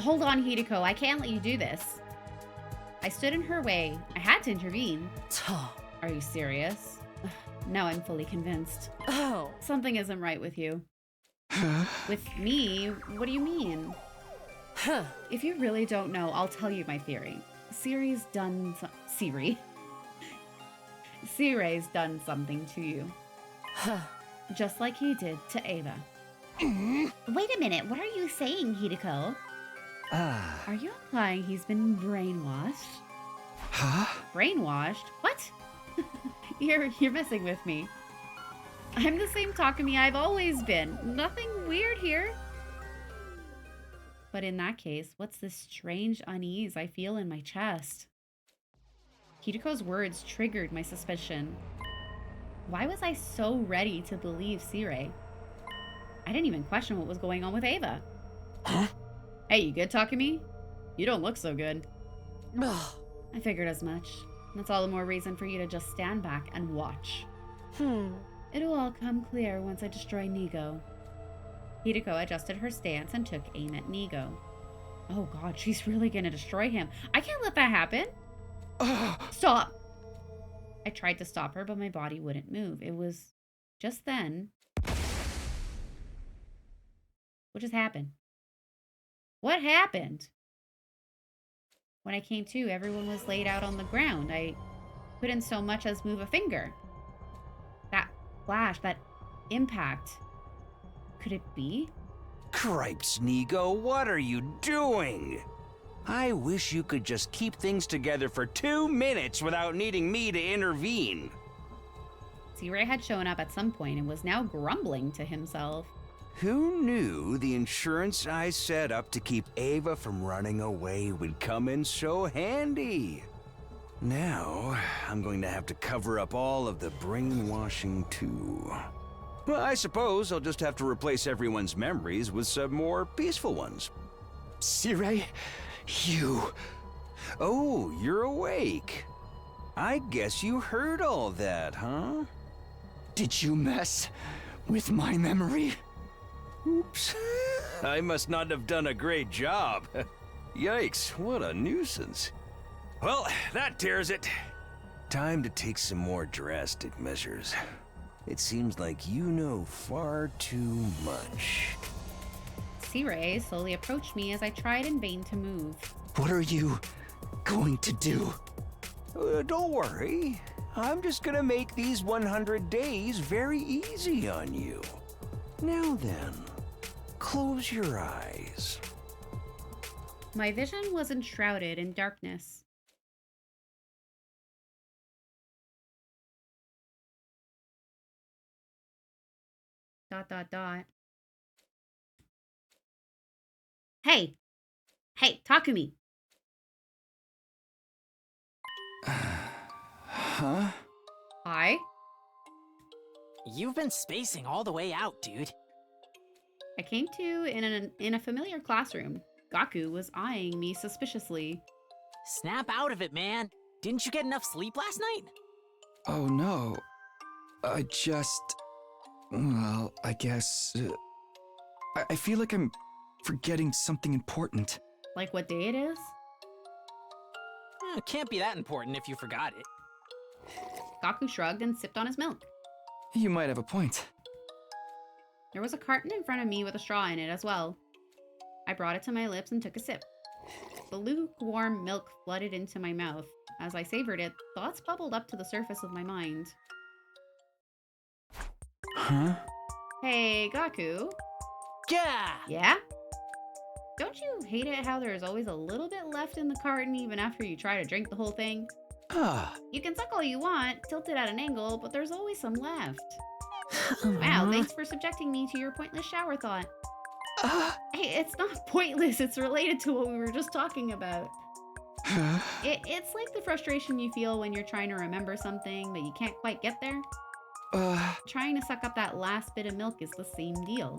Hold on, Hideko. I can't let you do this. I stood in her way. I had to intervene. Are you serious? Now I'm fully convinced. Oh. Something isn't right with you. With me? What do you mean? If you really don't know, I'll tell you my theory. Cirai's done something to you. Just like he did to Ava. Wait a minute, what are you saying, Hideko? Are you implying he's been brainwashed? Huh? Brainwashed? What? You're messing with me. I'm the same Takumi I've always been. Nothing weird here. But in that case, what's this strange unease I feel in my chest? Hideko's words triggered my suspicion. Why was I so ready to believe Cirai? I didn't even question what was going on with Ava. Huh? Hey, you good, Takumi? You don't look so good. I figured as much. That's all the more reason for you to just stand back and watch. It'll all come clear once I destroy Nigo. Hideko adjusted her stance and took aim at Nigo. Oh god, she's really gonna destroy him. I can't let that happen. Stop! I tried to stop her, but my body wouldn't move. It was just then. What just happened? What happened? When I came to, everyone was laid out on the ground. I couldn't so much as move a finger. That flash, that impact. Could it be? Cripes, Nigo, what are you doing? I wish you could just keep things together for 2 minutes without needing me to intervene. Cirai had shown up at some point and was now grumbling to himself. Who knew the insurance I set up to keep Ava from running away would come in so handy? Now, I'm going to have to cover up all of the brainwashing too. Well, I suppose I'll just have to replace everyone's memories with some more peaceful ones. Cirai, you... Oh, you're awake. I guess you heard all that, huh? Did you mess with my memory? Oops. I must not have done a great job. Yikes, what a nuisance. Well, that tears it. Time to take some more drastic measures. It seems like you know far too much. Cirai slowly approached me as I tried in vain to move. What are you going to do? Don't worry. I'm just gonna make these 100 days very easy on you. Now then, close your eyes. My vision was enshrouded in darkness. Dot, dot, dot. Hey! Hey, Takumi! Huh? Hi? You've been spacing all the way out, dude. I came to in a familiar classroom. Gaku was eyeing me suspiciously. Snap out of it, man. Didn't you get enough sleep last night? Oh no. I just... Well, I guess... I feel like I'm forgetting something important. Like what day it is? It can't be that important if you forgot it. Gaku shrugged and sipped on his milk. You might have a point. There was a carton in front of me with a straw in it as well. I brought it to my lips and took a sip. The lukewarm milk flooded into my mouth. As I savored it, thoughts bubbled up to the surface of my mind. Huh? Hey, Gaku. Yeah! Yeah? Don't you hate it how there's always a little bit left in the carton even after you try to drink the whole thing? Ah. You can suck all you want, tilt it at an angle, but there's always some left. Wow, thanks for subjecting me to your pointless shower thought. Hey, it's not pointless, it's related to what we were just talking about. It's like the frustration you feel when you're trying to remember something, but you can't quite get there. Trying to suck up that last bit of milk is the same deal.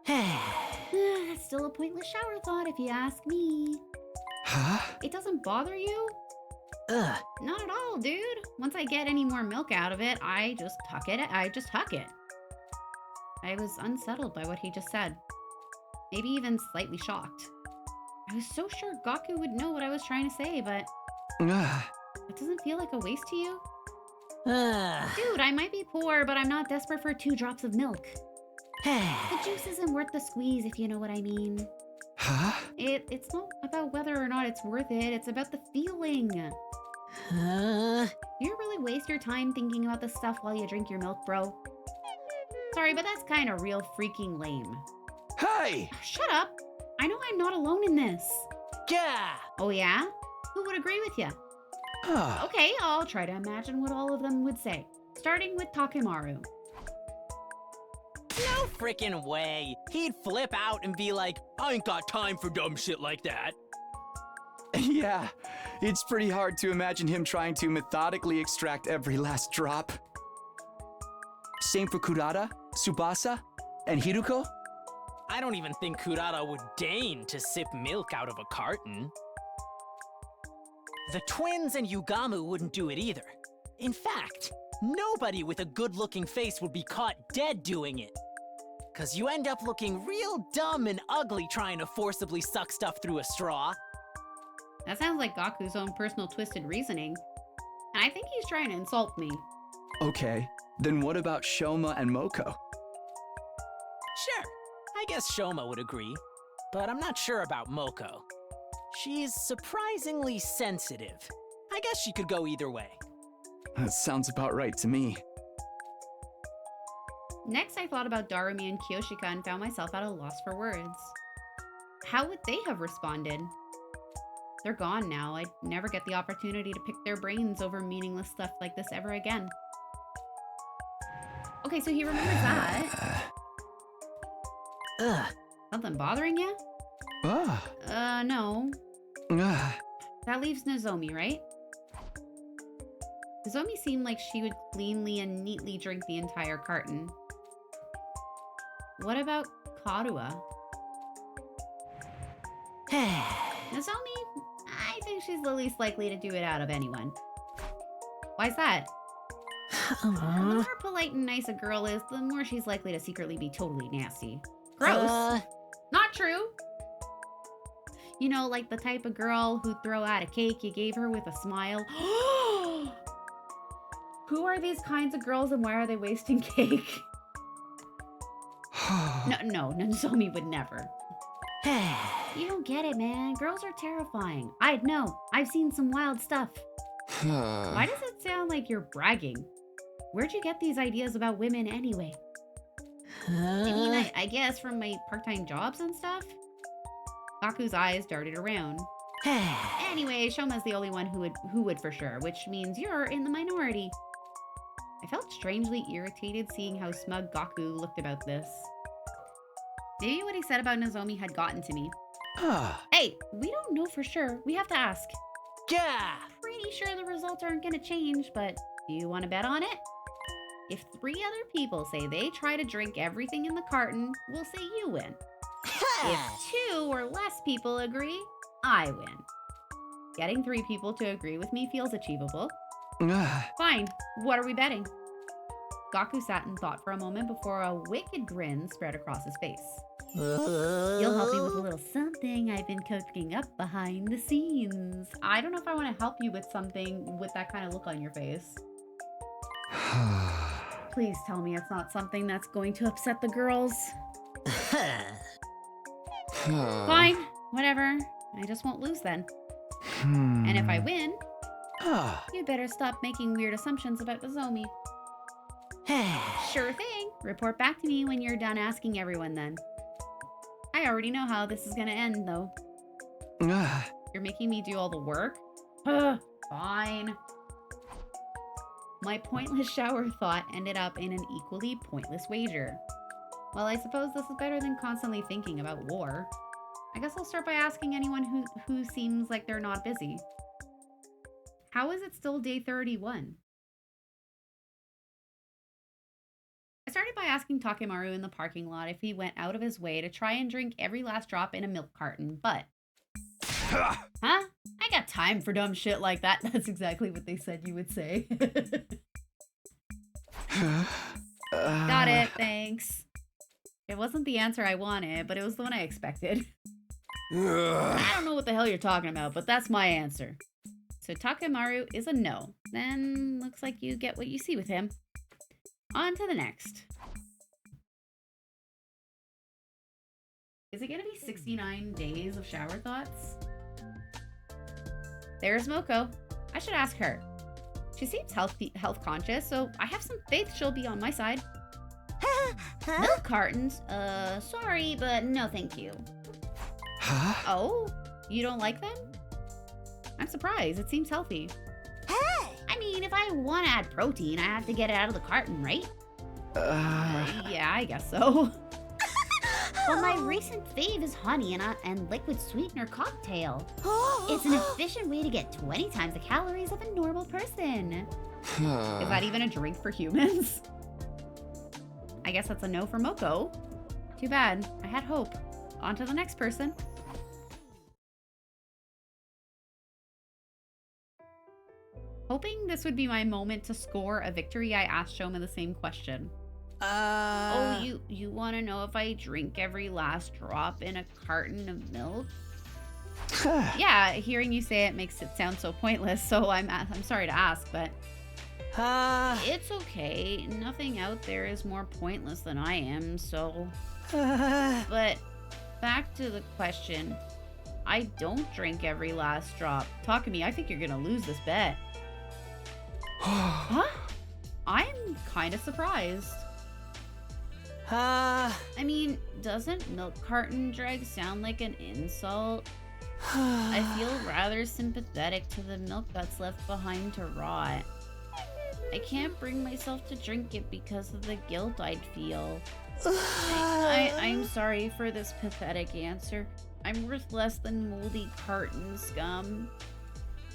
That's still a pointless shower thought if you ask me. Huh? It doesn't bother you? Ugh. Not at all, dude. Once I get any more milk out of it, I just huck it. I was unsettled by what he just said. Maybe even slightly shocked. I was so sure Gaku would know what I was trying to say, but Ugh. it doesn't feel like a waste to you? Ugh. Dude, I might be poor, but I'm not desperate for 2 drops of milk. The juice isn't worth the squeeze, if you know what I mean. Huh? It's not about whether or not it's worth it, it's about the feeling. Do you really waste your time thinking about this stuff while you drink your milk, bro? Sorry, but that's kind of real freaking lame. Hey! Shut up! I know I'm not alone in this. Yeah. Oh yeah? Who would agree with you? Huh. Okay, I'll try to imagine what all of them would say. Starting with Takemaru. No frickin' way. He'd flip out and be like, I ain't got time for dumb shit like that. Yeah, it's pretty hard to imagine him trying to methodically extract every last drop. Same for Kurata, Tsubasa, and Hiruko? I don't even think Kurata would deign to sip milk out of a carton. The twins and Yugamu wouldn't do it either. In fact, nobody with a good-looking face would be caught dead doing it. 'Cause you end up looking real dumb and ugly trying to forcibly suck stuff through a straw. That sounds like Gaku's own personal twisted reasoning. And I think he's trying to insult me. Okay, then what about Shoma and Moko? Sure, I guess Shoma would agree, but I'm not sure about Moko. She's surprisingly sensitive. I guess she could go either way. That sounds about right to me. Next, I thought about Darumi and Kyoshika and found myself at a loss for words. How would they have responded? They're gone now. I'd never get the opportunity to pick their brains over meaningless stuff like this ever again. Okay, so he remembers that. Ugh. Something bothering you? No. That leaves Nozomi, right? Nozomi seemed like she would cleanly and neatly drink the entire carton. What about Karua? Nozomi, I think she's the least likely to do it out of anyone. Why's that? The more polite and nice a girl is, the more she's likely to secretly be totally nasty. Gross. Not true. You know, like the type of girl who'd throw out a cake you gave her with a smile. Who are these kinds of girls and why are they wasting cake? No, Nozomi would never. You don't get it, man. Girls are terrifying. I'd know. I've seen some wild stuff. Why does it sound like you're bragging? Where'd you get these ideas about women anyway? I mean, I guess from my part-time jobs and stuff? Gaku's eyes darted around. Anyway, Shoma's the only one who would for sure, which means you're in the minority. I felt strangely irritated seeing how smug Gaku looked about this. Maybe what he said about Nozomi had gotten to me. Hey, we don't know for sure. We have to ask. Yeah. Pretty sure the results aren't gonna change, but do you want to bet on it? If 3 other people say they try to drink everything in the carton, we'll say you win. If 2 or less people agree, I win. Getting 3 people to agree with me feels achievable. Fine, what are we betting? Gaku sat and thought for a moment before a wicked grin spread across his face. You'll help me with a little something I've been cooking up behind the scenes. I don't know if I want to help you with something with that kind of look on your face. Please tell me it's not something that's going to upset the girls. Fine, whatever. I just won't lose then. And if I win, you better stop making weird assumptions about Nozomi. Sure thing. Report back to me when you're done asking everyone then. I already know how this is gonna end, though. You're making me do all the work? Fine. My pointless shower thought ended up in an equally pointless wager. Well, I suppose this is better than constantly thinking about war. I guess I'll start by asking anyone who seems like they're not busy. How is it still day 31? I started by asking Takemaru in the parking lot if he went out of his way to try and drink every last drop in a milk carton, but... Huh? I got time for dumb shit like that. That's exactly what they said you would say. Got it, thanks. It wasn't the answer I wanted, but it was the one I expected. I don't know what the hell you're talking about, but that's my answer. So Takemaru is a no. Then looks like you get what you see with him. On to the next. Is it gonna be 69 days of shower thoughts? There's Moko. I should ask her. She seems health conscious, so I have some faith she'll be on my side. Milk cartons? Sorry, but no thank you. Huh? Oh? You don't like them? I'm surprised. It seems healthy. Hey! I mean, if I want to add protein, I have to get it out of the carton, right? Yeah, I guess so. Well, my recent fave is honey and liquid sweetener cocktail. It's an efficient way to get 20 times the calories of a normal person. Is that even a drink for humans? I guess that's a no for Moko. Too bad. I had hope. On to the next person. Hoping this would be my moment to score a victory, I asked Shoma the same question. Oh, you want to know if I drink every last drop in a carton of milk? Yeah, hearing you say it makes it sound so pointless, so I'm sorry to ask, but... It's okay. Nothing out there is more pointless than I am, so... But, back to the question. I don't drink every last drop. Takumi, I think you're gonna lose this bet. Huh? I'm kind of surprised. I mean, doesn't milk carton drag sound like an insult? I feel rather sympathetic to the milk that's left behind to rot. I can't bring myself to drink it because of the guilt I'd feel. I'm sorry for this pathetic answer. I'm worth less than moldy carton scum.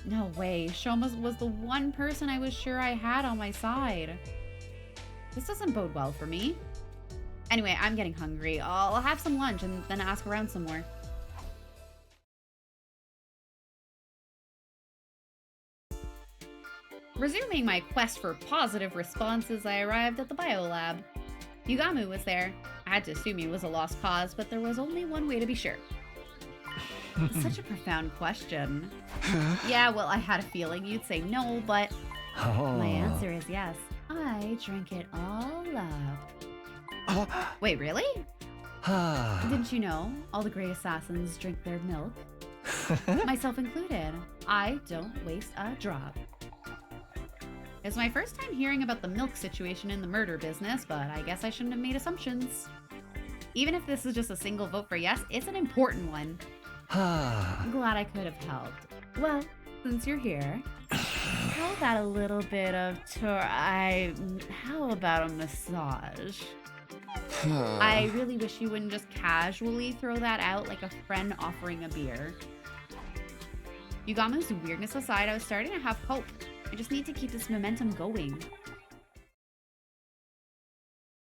No way, Shoma was the one person I was sure I had on my side. This doesn't bode well for me. Anyway, I'm getting hungry. I'll have some lunch and then ask around some more. Resuming my quest for positive responses, I arrived at the biolab. Yugamu was there. I had to assume he was a lost cause, but there was only one way to be sure. Such a profound question. Yeah, well, I had a feeling you'd say no, but my answer is yes. I drank it all up. Wait, really? Didn't you know all the great assassins drink their milk? Myself included. I don't waste a drop. It's my first time hearing about the milk situation in the murder business, but I guess I shouldn't have made assumptions. Even if this is just a single vote for yes, it's an important one. I'm glad I could have helped. Well, since you're here, how about a little bit of how about a massage? I really wish you wouldn't just casually throw that out like a friend offering a beer. Yugamu's weirdness aside, I was starting to have hope. I just need to keep this momentum going.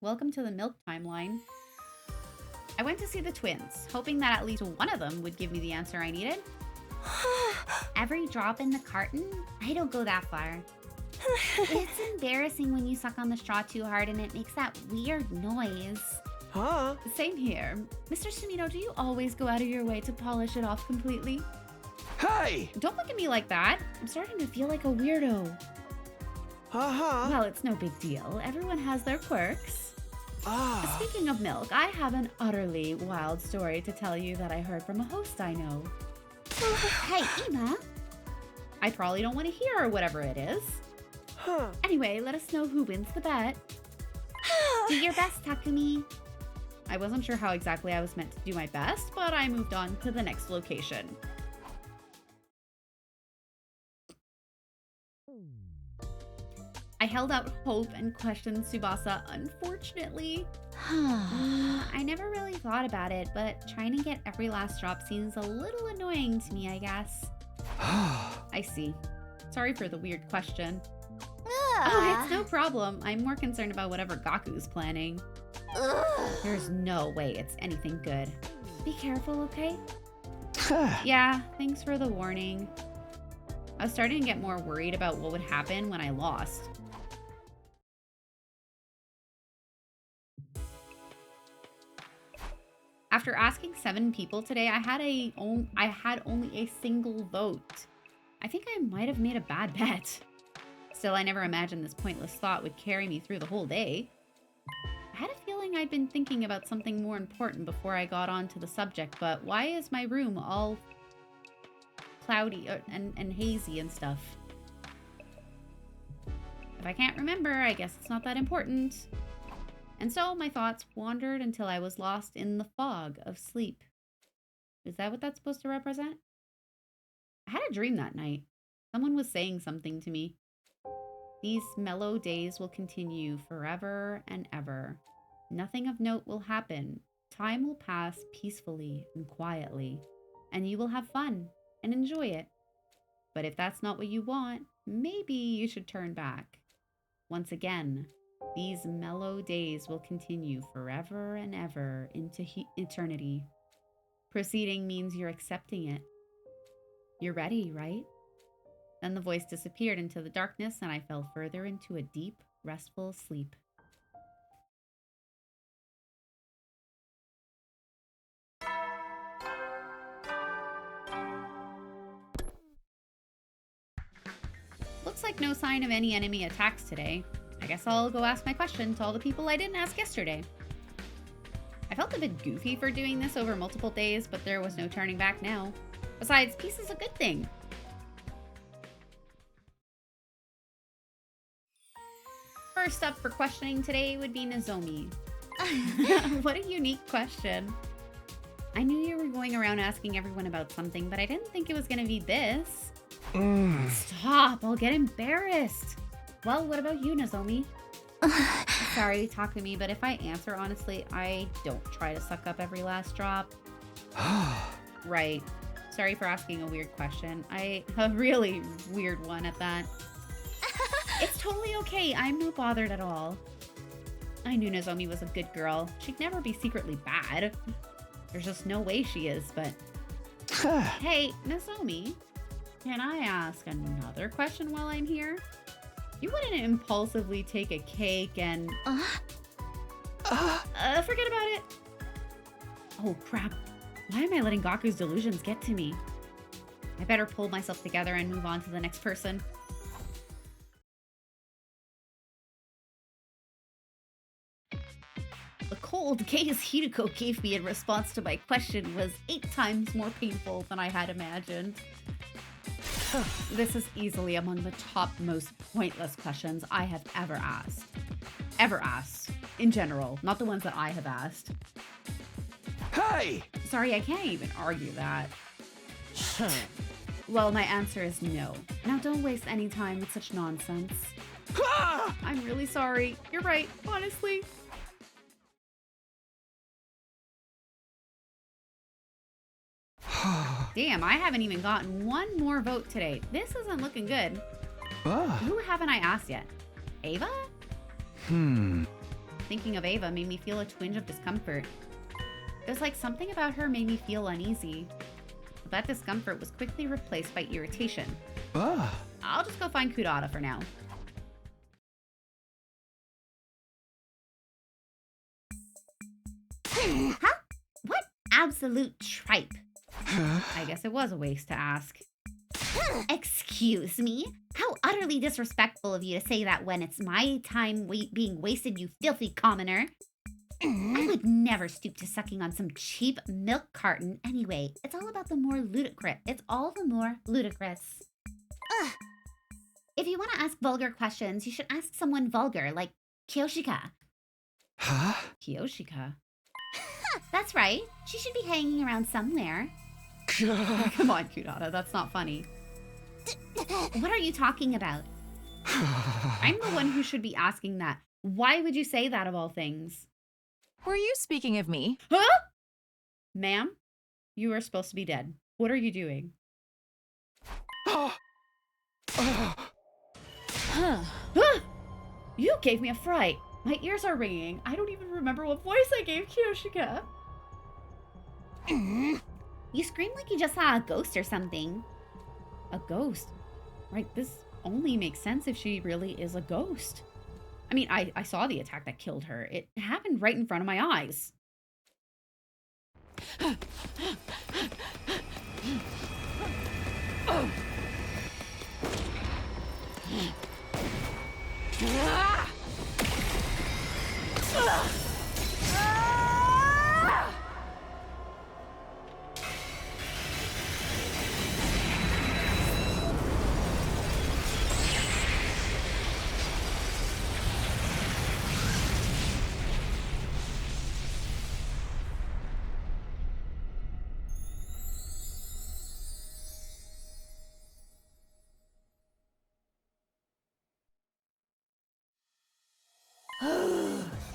Welcome to the milk timeline. I went to see the twins, hoping that at least one of them would give me the answer I needed. Every drop in the carton? I don't go that far. It's embarrassing when you suck on the straw too hard and it makes that weird noise. Huh? Same here. Mr. Sumino, do you always go out of your way to polish it off completely? Hey! Don't look at me like that. I'm starting to feel like a weirdo. Well, it's no big deal. Everyone has their quirks. Speaking of milk, I have an utterly wild story to tell you that I heard from a host I know. Hey, Ima. I probably don't want to hear or whatever it is. Anyway, let us know who wins the bet. Do your best, Takumi. I wasn't sure how exactly I was meant to do my best, but I moved on to the next location. I held out hope and questioned Tsubasa, unfortunately. I never really thought about it, but trying to get every last drop seems a little annoying to me, I guess. I see. Sorry for the weird question. Oh, it's no problem. I'm more concerned about whatever Gaku's planning. There's no way it's anything good. Be careful, okay? Yeah, thanks for the warning. I was starting to get more worried about what would happen when I lost. After asking 7 people today, I had only a single vote. I think I might have made a bad bet. Still, I never imagined this pointless thought would carry me through the whole day. I had a feeling I'd been thinking about something more important before I got on to the subject, but why is my room all cloudy and hazy and stuff? If I can't remember, I guess it's not that important. And so my thoughts wandered until I was lost in the fog of sleep. Is that what that's supposed to represent? I had a dream that night. Someone was saying something to me. These mellow days will continue forever and ever. Nothing of note will happen. Time will pass peacefully and quietly, and you will have fun and enjoy it. But if that's not what you want, maybe you should turn back. Once again, these mellow days will continue forever and ever into eternity. Proceeding means you're accepting it. You're ready, right? Then the voice disappeared into the darkness and I fell further into a deep, restful sleep. Looks like no sign of any enemy attacks today. I guess I'll go ask my question to all the people I didn't ask yesterday. I felt a bit goofy for doing this over multiple days, but there was no turning back now. Besides, peace is a good thing. First up for questioning today would be Nozomi. What a unique question. I knew you were going around asking everyone about something, but I didn't think it was going to be this. Stop, I'll get embarrassed. Well, what about you, Nozomi? Sorry to talk to me, but if I answer honestly, I don't try to suck up every last drop. Right. Sorry for asking a weird question. A really weird one at that. It's totally okay. I'm not bothered at all. I knew Nozomi was a good girl. She'd never be secretly bad. There's just no way she is, but... Hey, Nozomi, can I ask another question while I'm here? You wouldn't impulsively take a cake and... forget about it. Oh, crap. Why am I letting Gaku's delusions get to me? I better pull myself together and move on to the next person. The cold gaze Hideko gave me in response to my question was 8 times more painful than I had imagined. This is easily among the top most pointless questions I have ever asked. Ever asked. In general, not the ones that I have asked. Hey! Sorry, I can't even argue that. Well, my answer is no. Now don't waste any time with such nonsense. I'm really sorry. You're right, honestly. Damn, I haven't even gotten one more vote today. This isn't looking good. Who haven't I asked yet? Ava? Thinking of Ava made me feel a twinge of discomfort. It was like something about her made me feel uneasy. But that discomfort was quickly replaced by irritation. I'll just go find Kurata for now. Huh? What absolute tripe? I guess it was a waste to ask. Excuse me? How utterly disrespectful of you to say that when it's my time being wasted, you filthy commoner. I would never stoop to sucking on some cheap milk carton anyway. It's all about the more ludicrous. It's all the more ludicrous. Ugh. If you want to ask vulgar questions, you should ask someone vulgar, like Kyoshika. Huh? Kyoshika? That's right. She should be hanging around somewhere. Come on, Kurata. That's not funny. What are you talking about? I'm the one who should be asking that. Why would you say that of all things? Were you speaking of me? Huh? Ma'am, you are supposed to be dead. What are you doing? You gave me a fright. My ears are ringing. I don't even remember what voice I gave Kyoshika. You screamed like you just saw a ghost or something. A ghost? Right, this only makes sense if she really is a ghost. I mean, I saw the attack that killed her. It happened right in front of my eyes.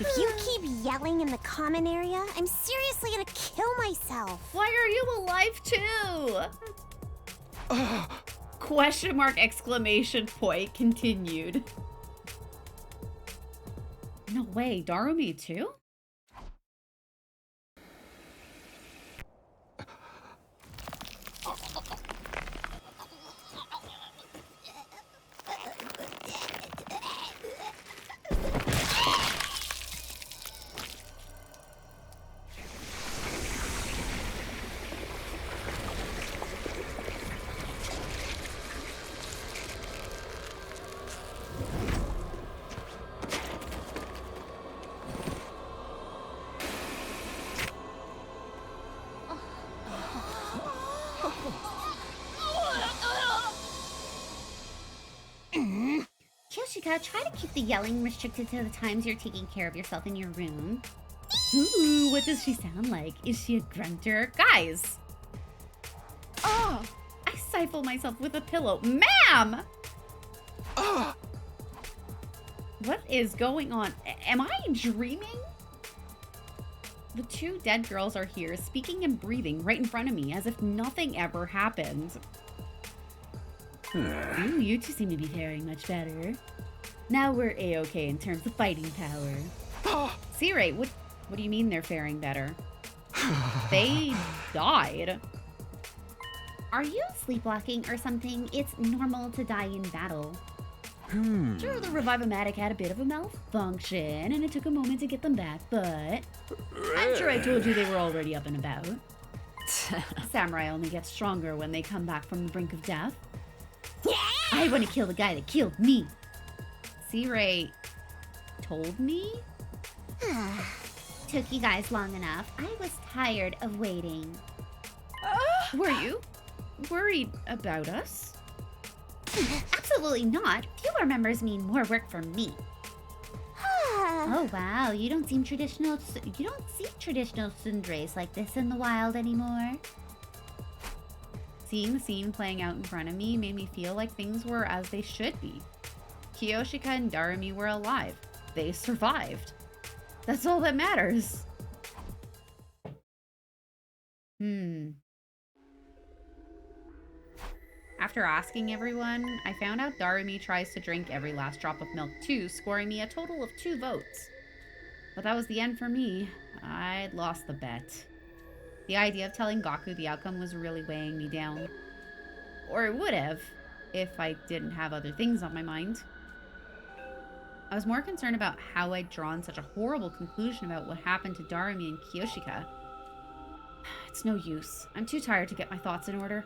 If you keep yelling in the common area, I'm seriously gonna kill myself. Why are you alive too? Question mark, exclamation point, continued. No way, Darumi too? Kyoshika, try to keep the yelling restricted to the times you're taking care of yourself in your room. Ooh, what does she sound like? Is she a grunter? Guys! Oh, I stifle myself with a pillow. Ma'am! What is going on? Am I dreaming? The two dead girls are here, speaking and breathing right in front of me, as if nothing ever happened. Ooh, you two seem to be faring much better. Now we're A-okay in terms of fighting power. C-Ray, what do you mean they're faring better? They died. Are you sleepwalking or something? It's normal to die in battle. Sure, the Revive-O-Matic had a bit of a malfunction, and it took a moment to get them back, but I'm sure I told you they were already up and about. Samurai only get stronger when they come back from the brink of death. I want to kill the guy that killed me. C-Ray told me? Took you guys long enough. I was tired of waiting. Were you worried about us? Absolutely not. Fewer members mean more work for me. Oh wow, you don't see traditional tsunderes like this in the wild anymore. Seeing the scene playing out in front of me made me feel like things were as they should be. Kyoshika and Darumi were alive. They survived. That's all that matters. After asking everyone, I found out Darumi tries to drink every last drop of milk too, scoring me a total of 2 votes. But that was the end for me. I'd lost the bet. The idea of telling Gaku the outcome was really weighing me down. Or it would have, if I didn't have other things on my mind. I was more concerned about how I'd drawn such a horrible conclusion about what happened to Darumi and Kyoshika. It's no use. I'm too tired to get my thoughts in order.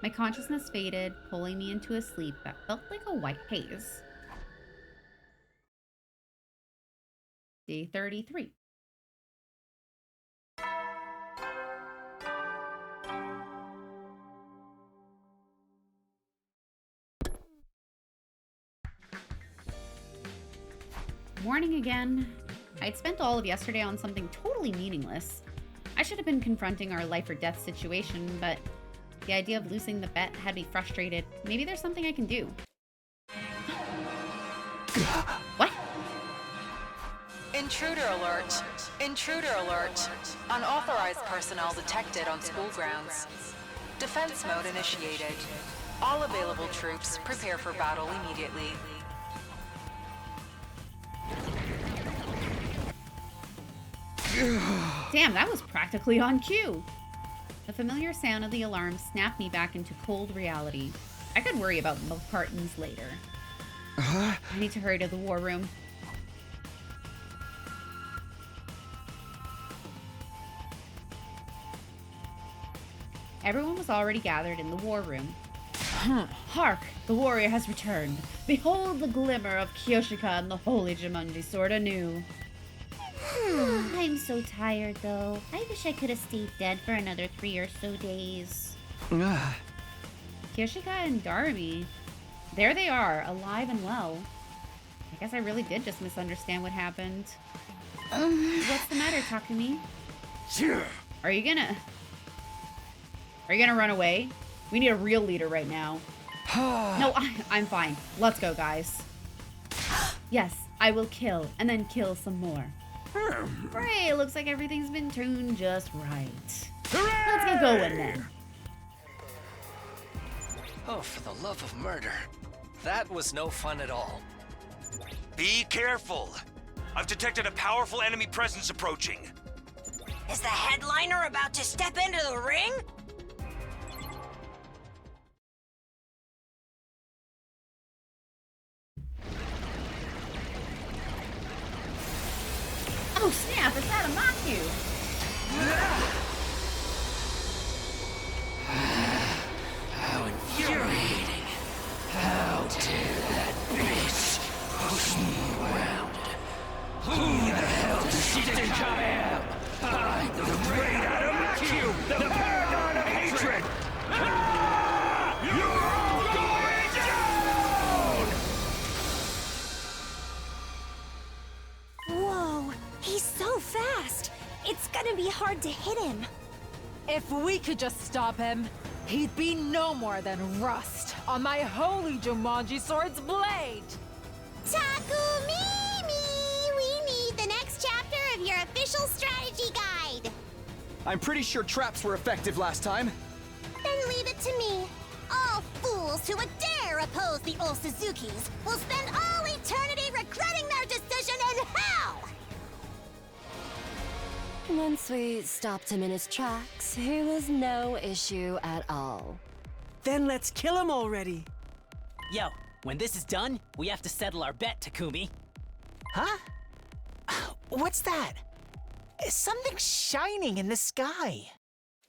My consciousness faded, pulling me into a sleep that felt like a white haze. Day 33. Morning again. I'd spent all of yesterday on something totally meaningless. I should have been confronting our life or death situation, but the idea of losing the bet had me frustrated. Maybe there's something I can do. What? Intruder alert. Intruder alert. Unauthorized personnel detected on school grounds. Defense mode initiated. All available troops prepare for battle immediately. Damn, that was practically on cue. The familiar sound of the alarm snapped me back into cold reality. I could worry about milk cartons later. I need to hurry to the war room. Everyone was already gathered in the war room. Hark! The warrior has returned. Behold the glimmer of Kyoshika and the holy Jumanji sword anew. I'm so tired, though. I wish I could have stayed dead for another 3 or so days. Kyoshika and Darumi. There they are, alive and well. I guess I really did just misunderstand what happened. What's the matter, Takumi? Are you gonna run away? We need a real leader right now. No, I'm fine. Let's go, guys. Yes, I will kill, and then kill some more. Great, looks like everything's been tuned just right. Let's get going then. Oh, for the love of murder. That was no fun at all. Be careful. I've detected a powerful enemy presence approaching. Is the headliner about to step into the ring? Oh snap, it's that Amaku! How infuriating. How dare that bitch push me around. Who the hell does she think I am? I'm the great Adam Cube, the paragon of hatred! You're all going down! Whoa, he's so fast. It's gonna be hard to hit him. If we could just stop him, he'd be no more than rust on my holy Jumanji sword's blade! Takumimi! We need the next chapter of your official strategy guide. I'm pretty sure traps were effective last time. Then leave it to me. All fools who would dare oppose the old Suzukis will spend all eternity regretting their decision in hell! Once we stopped him in his tracks, he was no issue at all. Then let's kill him already. Yo, when this is done, we have to settle our bet, Takumi. Huh? What's that? Something shining in the sky.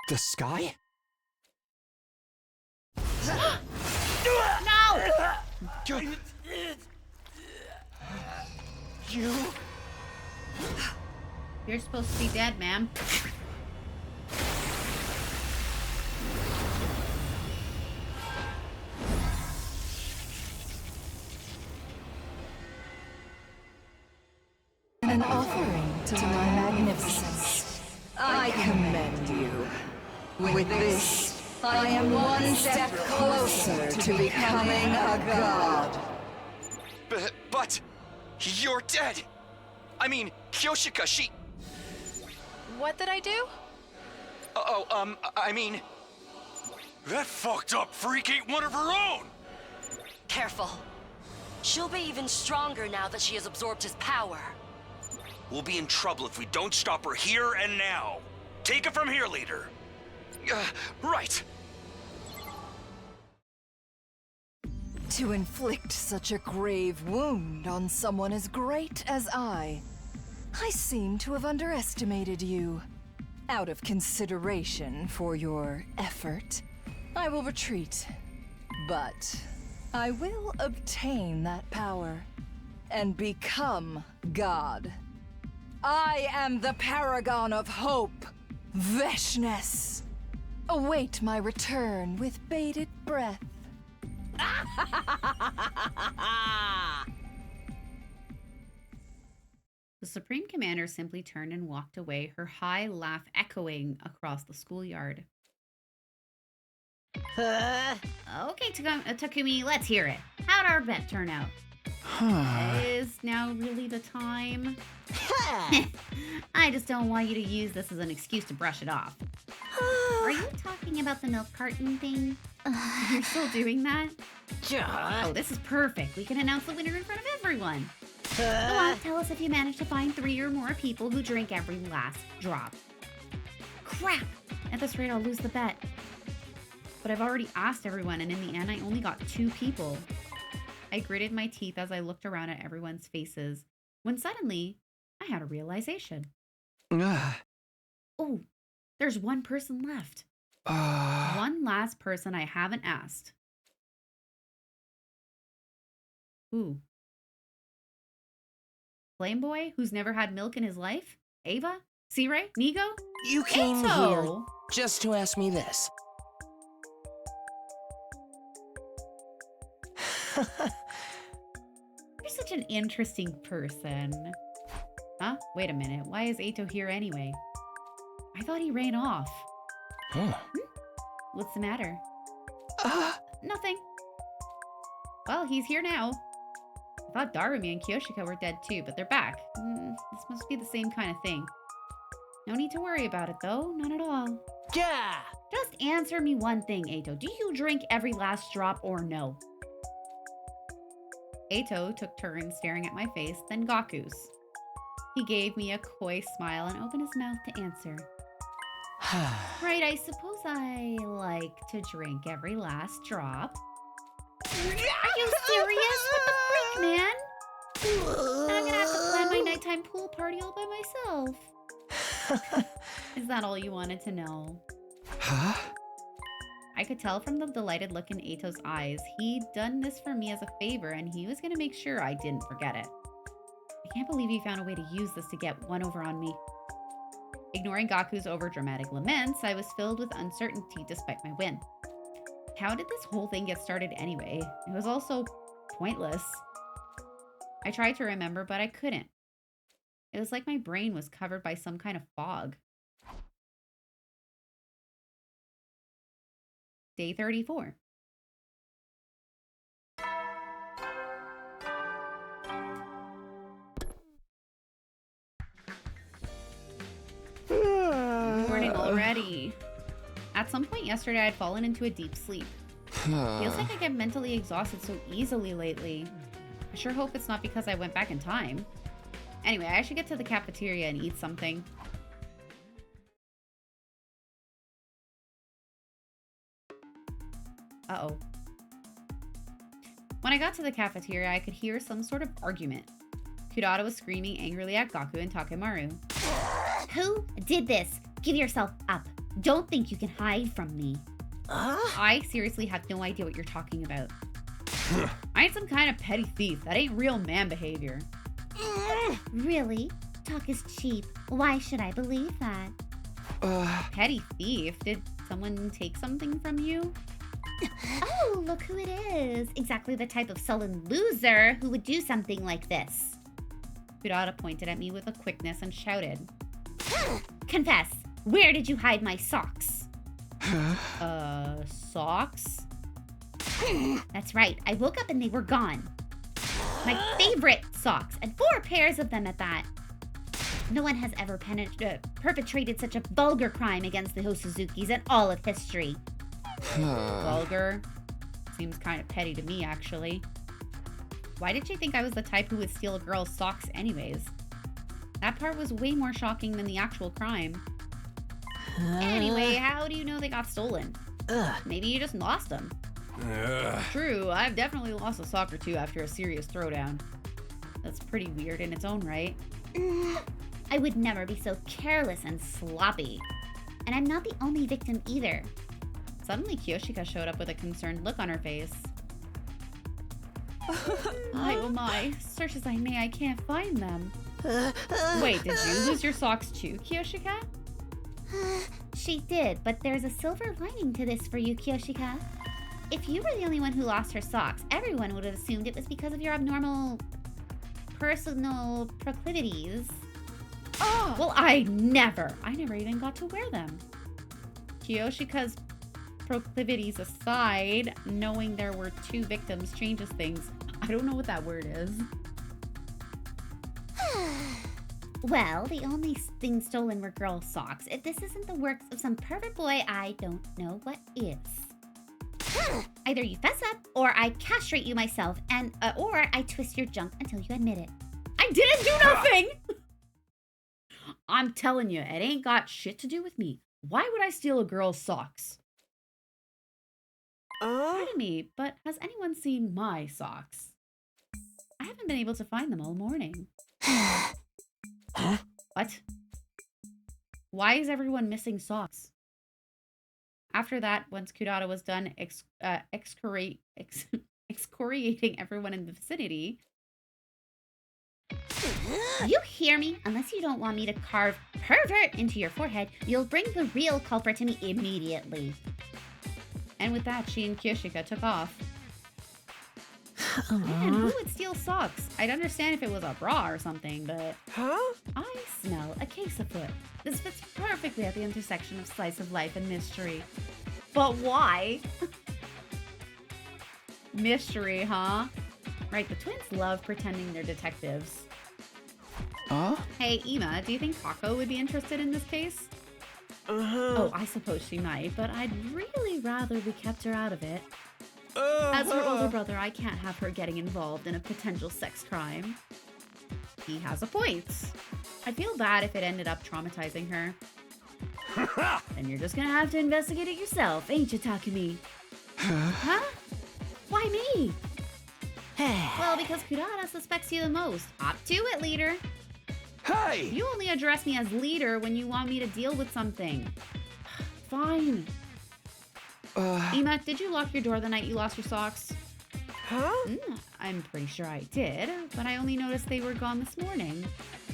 The sky? No! You? You're supposed to be dead, ma'am. An offering to my magnificence. I commend you. With this, I am one step closer to becoming a god. But you're dead. I mean, Kyoshika, she... What did I do? I mean... That fucked up freak ain't one of her own! Careful. She'll be even stronger now that she has absorbed his power. We'll be in trouble if we don't stop her here and now. Take it from here, leader. Right. To inflict such a grave wound on someone as great as I seem to have underestimated you. Out of consideration for your effort, I will retreat. But I will obtain that power and become God. I am the paragon of hope, Veshness. Await my return with bated breath. The Supreme Commander simply turned and walked away, her high laugh echoing across the schoolyard. Okay, Takumi, let's hear it. How'd our bet turn out? Is now really the time? I just don't want you to use this as an excuse to brush it off. Are you talking about the milk carton thing? You're still doing that? Oh, this is perfect. We can announce the winner in front of everyone. Go on, tell us if you manage to find 3 or more people who drink every last drop. Crap! At this rate, I'll lose the bet. But I've already asked everyone, and in the end, I only got 2 people. I gritted my teeth as I looked around at everyone's faces, when suddenly, I had a realization. Oh, there's 1 person left. One last person I haven't asked. Who? Flame Boy, who's never had milk in his life? Ava? C-Ray? Nigo? You came here Ato! just to ask me this. You're such an interesting person. Huh? Wait a minute. Why is Ato here anyway? I thought he ran off. Huh. What's the matter? Nothing. Well, he's here now. I thought Darumi and Kyoshika were dead too, but they're back. This must be the same kind of thing. No need to worry about it though, not at all. Yeah! Just answer me one thing, Ato. Do you drink every last drop or no? Ato took turns staring at my face, then Gaku's. He gave me a coy smile and opened his mouth to answer. Right, I suppose I like to drink every last drop. Are you serious? What the freak, man? I'm gonna have to plan my nighttime pool party all by myself. Is that all you wanted to know? Huh? I could tell from the delighted look in Ato's eyes, he'd done this for me as a favor and he was gonna make sure I didn't forget it. I can't believe he found a way to use this to get one over on me. Ignoring Gaku's overdramatic laments, I was filled with uncertainty despite my win. How did this whole thing get started anyway? It was all so pointless. I tried to remember, but I couldn't. It was like my brain was covered by some kind of fog. Day 34. Morning already. At some point yesterday, I had fallen into a deep sleep. Feels like I get mentally exhausted so easily lately. I sure hope it's not because I went back in time. Anyway, I should get to the cafeteria and eat something. Uh-oh. When I got to the cafeteria, I could hear some sort of argument. Kurata was screaming angrily at Gaku and Takemaru. Who did this? Give yourself up. Don't think you can hide from me. I seriously have no idea what you're talking about. I ain't some kind of petty thief. That ain't real man behavior. Really? Talk is cheap. Why should I believe that? Petty thief? Did someone take something from you? Oh, look who it is. Exactly the type of sullen loser who would do something like this. Kurata pointed at me with a quickness and shouted. Confess, where did you hide my socks? Socks? That's right, I woke up and they were gone. My favorite socks, and 4 pairs of them at that. No one has ever perpetrated such a vulgar crime against the Hosuzukis in all of history. Vulgar? Seems kind of petty to me, actually. Why did you think I was the type who would steal a girl's socks anyways? That part was way more shocking than the actual crime. Anyway, how do you know they got stolen? Maybe you just lost them. True, I've definitely lost a sock or two after a serious throwdown. That's pretty weird in its own right. I would never be so careless and sloppy. And I'm not the only victim either. Suddenly, Kyoshika showed up with a concerned look on her face. Oh my, search as I may, I can't find them. Wait, did you lose your socks too, Kyoshika? She did, but there's a silver lining to this for you, Kyoshika. If you were the only one who lost her socks, everyone would have assumed it was because of your abnormal personal proclivities. Oh, well, I never even got to wear them. Kyoshika's proclivities aside, knowing there were 2 victims changes things. I don't know what that word is. Well, the only thing stolen were girl socks. If this isn't the works of some pervert boy, I don't know what is. Either you fess up, or I castrate you myself, and or I twist your junk until you admit it. I didn't do nothing! I'm telling you, it ain't got shit to do with me. Why would I steal a girl's socks? Pardon me, but has anyone seen my socks? I haven't been able to find them all morning. What? Why is everyone missing socks? After that, once Kudata was done excoriating everyone in the vicinity... You hear me? Unless you don't want me to carve pervert into your forehead, you'll bring the real culprit to me immediately. And with that, she and Kyoshika took off. Man, who would steal socks? I'd understand if it was a bra or something, but... Huh? I smell a case afoot. This fits perfectly at the intersection of slice of life and mystery. But why? Mystery, huh? Right, the twins love pretending they're detectives. Hey, Ima, do you think Kako would be interested in this case? Oh, I suppose she might, but I'd really rather we kept her out of it. As her older brother, I can't have her getting involved in a potential sex crime. He has a point. I'd feel bad if it ended up traumatizing her. And you're just gonna have to investigate it yourself, ain't you, Takumi? Huh? Why me? Well, because Kudata suspects you the most. Up to it, leader. Hey! You only address me as leader when you want me to deal with something. Fine. Ima, did you lock your door the night you lost your socks? Huh? I'm pretty sure I did, but I only noticed they were gone this morning.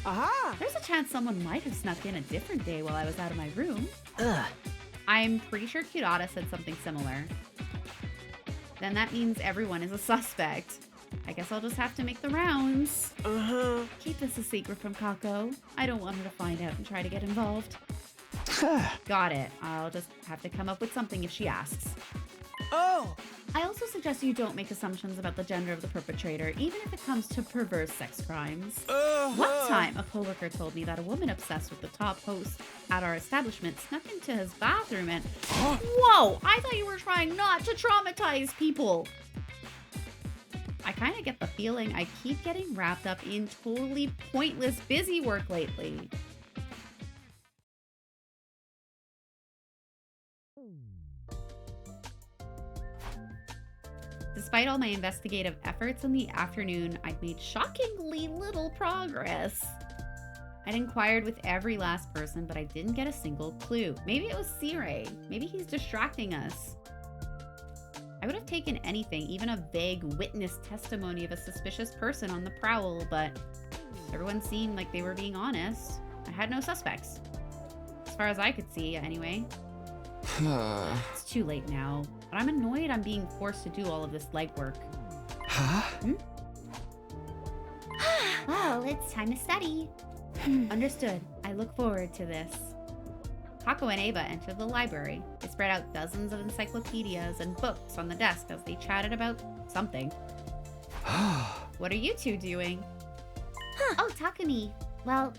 Aha! There's a chance someone might have snuck in a different day while I was out of my room. Ugh. I'm pretty sure Kudata said something similar. Then that means everyone is a suspect. I guess I'll just have to make the rounds. Keep this a secret from Kako. I don't want her to find out and try to get involved. Got it. I'll just have to come up with something if she asks. Oh! I also suggest you don't make assumptions about the gender of the perpetrator, even if it comes to perverse sex crimes. One time, a coworker told me that a woman obsessed with the top host at our establishment snuck into his bathroom and... Whoa! I thought you were trying not to traumatize people! I kind of get the feeling I keep getting wrapped up in totally pointless busy work lately. Despite all my investigative efforts in the afternoon, I'd made shockingly little progress. I'd inquired with every last person, but I didn't get a single clue. Maybe it was Sirei. Maybe he's distracting us. I would have taken anything, even a vague witness testimony of a suspicious person on the prowl, but everyone seemed like they were being honest. I had no suspects. As far as I could see, anyway. It's too late now, but I'm annoyed I'm being forced to do all of this legwork. Well, it's time to study. Understood. I look forward to this. Kako and Ava entered the library. They spread out dozens of encyclopedias and books on the desk as they chatted about something. What are you two doing? Oh, Takumi. Well,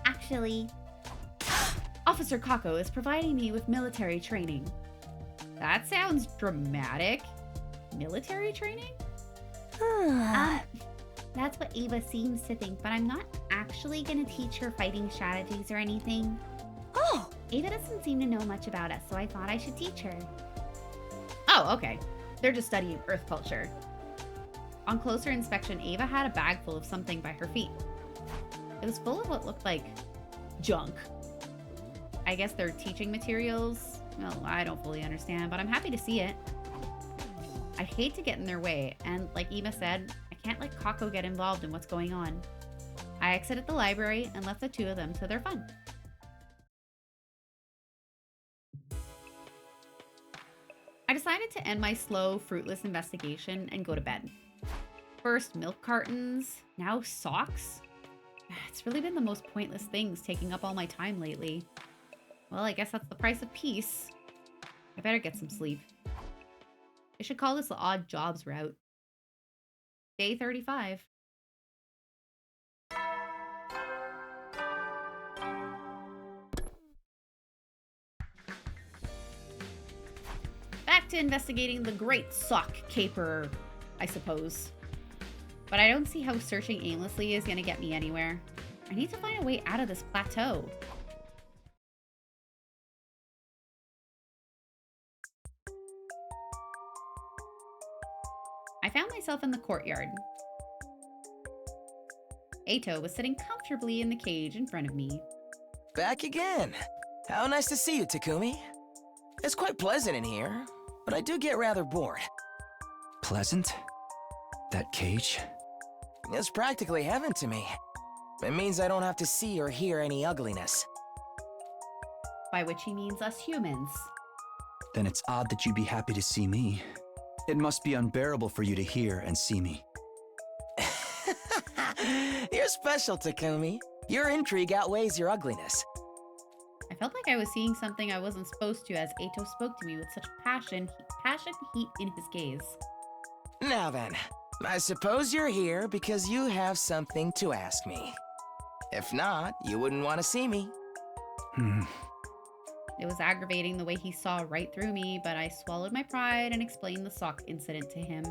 actually... Officer Kako is providing me with military training. That sounds dramatic. Military training? That's what Ava seems to think, but I'm not actually gonna teach her fighting strategies or anything. Oh! Ava doesn't seem to know much about us, so I thought I should teach her. Oh, okay. They're just studying Earth culture. On closer inspection, Ava had a bag full of something by her feet. It was full of what looked like junk. I guess they're teaching materials. Well, I don't fully understand, but I'm happy to see it. I hate to get in their way, and like Eva said, I can't let Kako get involved in what's going on. I exited the library and left the two of them to their fun. I decided to end my slow, fruitless investigation and go to bed. First milk cartons, now socks. It's really been the most pointless things taking up all my time lately. Well, I guess that's the price of peace. I better get some sleep. I should call this the odd jobs route. Day 35. Back to investigating the great sock caper, I suppose. But I don't see how searching aimlessly is going to get me anywhere. I need to find a way out of this plateau. I found myself in the courtyard. Eito was sitting comfortably in the cage in front of me. Back again. How nice to see you, Takumi. It's quite pleasant in here, but I do get rather bored. Pleasant? That cage? It's practically heaven to me. It means I don't have to see or hear any ugliness. By which he means us humans. Then it's odd that you'd be happy to see me. It must be unbearable for you to hear and see me. You're special, Takumi. Your intrigue outweighs your ugliness. I felt like I was seeing something I wasn't supposed to as Eito spoke to me with such passion heat in his gaze. Now then, I suppose you're here because you have something to ask me. If not, you wouldn't want to see me. It was aggravating the way he saw right through me, but I swallowed my pride and explained the sock incident to him.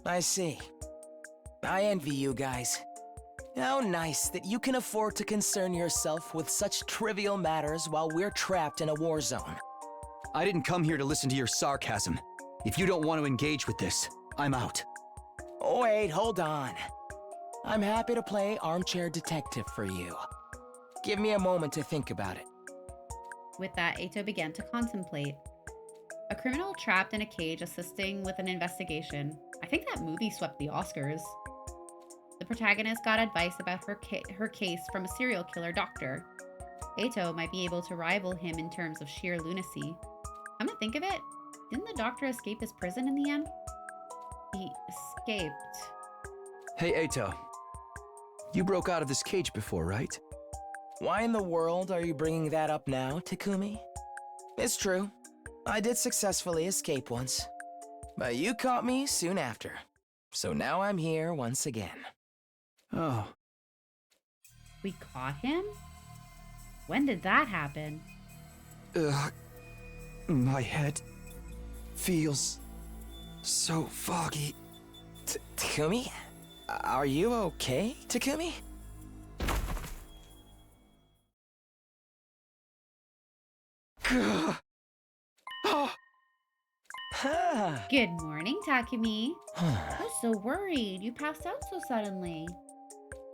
I see. I envy you guys. How nice that you can afford to concern yourself with such trivial matters while we're trapped in a war zone. I didn't come here to listen to your sarcasm. If you don't want to engage with this, I'm out. Wait, hold on. I'm happy to play armchair detective for you. Give me a moment to think about it. With that, Eito began to contemplate. A criminal trapped in a cage assisting with an investigation. I think that movie swept the Oscars. The protagonist got advice about her case from a serial killer doctor. Eito might be able to rival him in terms of sheer lunacy. Come to think of it, didn't the doctor escape his prison in the end? He escaped. Hey, Eito. You broke out of this cage before, right? Why in the world are you bringing that up now, Takumi? It's true. I did successfully escape once. But you caught me soon after. So now I'm here once again. Oh. We caught him? When did that happen? My head feels so foggy. Takumi? Are you okay, Takumi? Good morning, Takumi. I was so worried. You passed out so suddenly.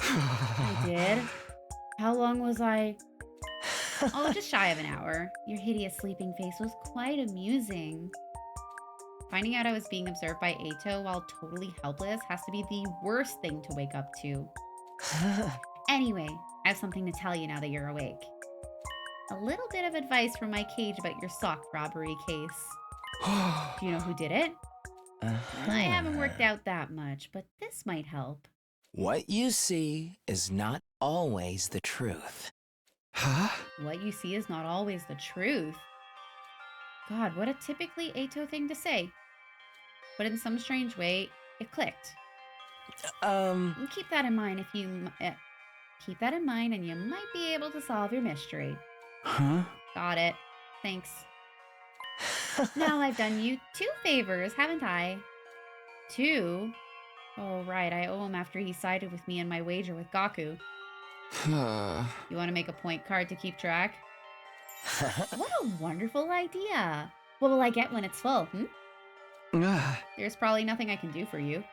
I did. How long was I? Oh, just shy of an hour. Your hideous sleeping face was quite amusing. Finding out I was being observed by Eito while totally helpless has to be the worst thing to wake up to. Anyway, I have something to tell you now that you're awake. A little bit of advice from my cage about your sock robbery case. Do you know who did it? I haven't worked out that much, but this might help. What you see is not always the truth. Huh? What you see is not always the truth. God, what a typically Eito thing to say. But in some strange way, it clicked. Keep that in mind keep that in mind and you might be able to solve your mystery. Huh? Got it. Thanks. Now I've done you 2 favors, haven't I? 2? Oh, right. I owe him after he sided with me in my wager with Gaku. You want to make a point card to keep track? What a wonderful idea. What will I get when it's full, There's probably nothing I can do for you.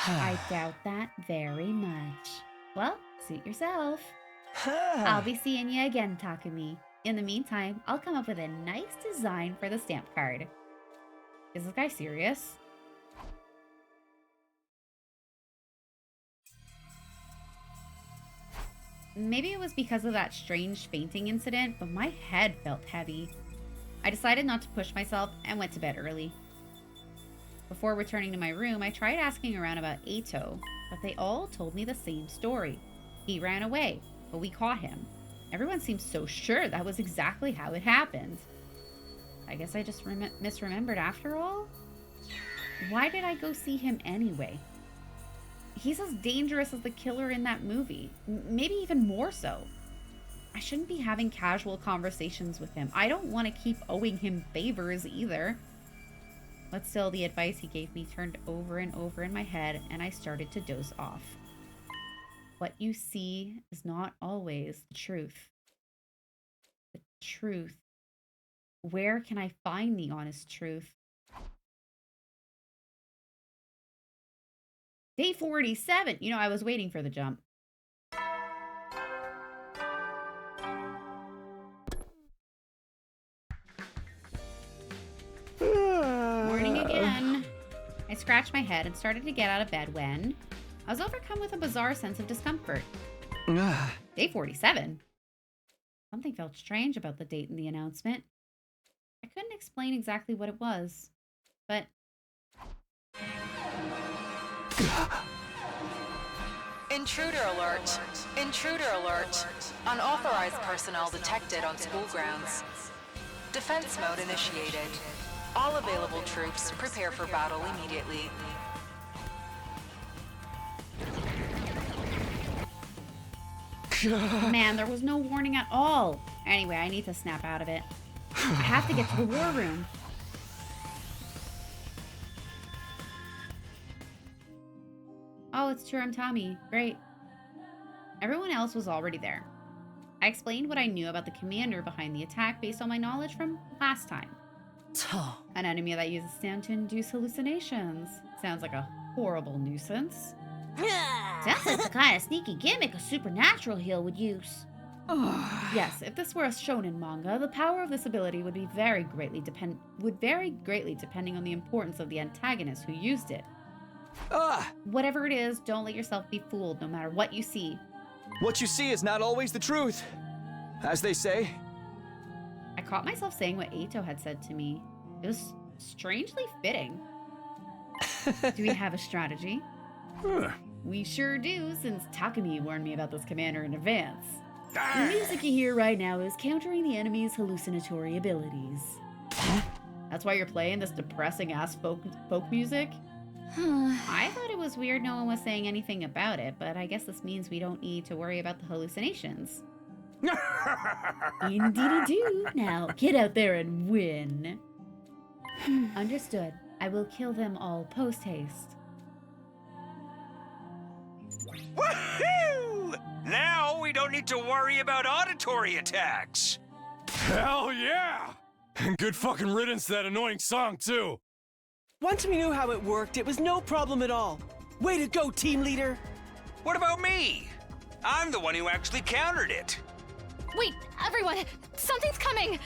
I doubt that very much. Well, suit yourself. I'll be seeing you again, Takumi. In the meantime, I'll come up with a nice design for the stamp card. Is this guy serious? Maybe it was because of that strange fainting incident, but my head felt heavy. I decided not to push myself and went to bed early. Before returning to my room, I tried asking around about Eito, but they all told me the same story. He ran away, but we caught him. Everyone seemed so sure that was exactly how it happened. I guess I just misremembered after all? Why did I go see him anyway? He's as dangerous as the killer in that movie. Maybe even more so. I shouldn't be having casual conversations with him. I don't want to keep owing him favors either. But still, the advice he gave me turned over and over in my head, and I started to doze off. What you see is not always the truth. The truth. Where can I find the honest truth? Day 47. You know, I was waiting for the jump. scratched my head and started to get out of bed when I was overcome with a bizarre sense of discomfort. Day 47. Something felt strange about the date in the announcement. I couldn't explain exactly what it was, but... Intruder alert. Intruder alert. Unauthorized personnel detected on school grounds. Defense mode initiated. All available troops prepare for battle immediately. Man, there was no warning at all. Anyway, I need to snap out of it. I have to get to the war room. Oh, it's Turam Tommy. Great. Everyone else was already there. I explained what I knew about the commander behind the attack based on my knowledge from last time. An enemy that uses sound to induce hallucinations. Sounds like a horrible nuisance. Sounds like the kind of sneaky gimmick a supernatural heal would use. Yes, if this were a shonen manga, the power of this ability would vary greatly depending on the importance of the antagonist who used it. Whatever it is, don't let yourself be fooled no matter what you see. What you see is not always the truth, as they say. I caught myself saying what Eito had said to me. It was strangely fitting. Do we have a strategy? We sure do, since Takumi warned me about this commander in advance. The music you hear right now is countering the enemy's hallucinatory abilities. That's why you're playing this depressing-ass folk music? I thought it was weird no one was saying anything about it, but I guess this means we don't need to worry about the hallucinations. Indeedy-doo. Now, get out there and win. Understood. I will kill them all post-haste. Woohoo! Now we don't need to worry about auditory attacks. Hell yeah! And good fucking riddance to that annoying song, too. Once we knew how it worked, it was no problem at all. Way to go, team leader! What about me? I'm the one who actually countered it. Wait, everyone! Something's coming!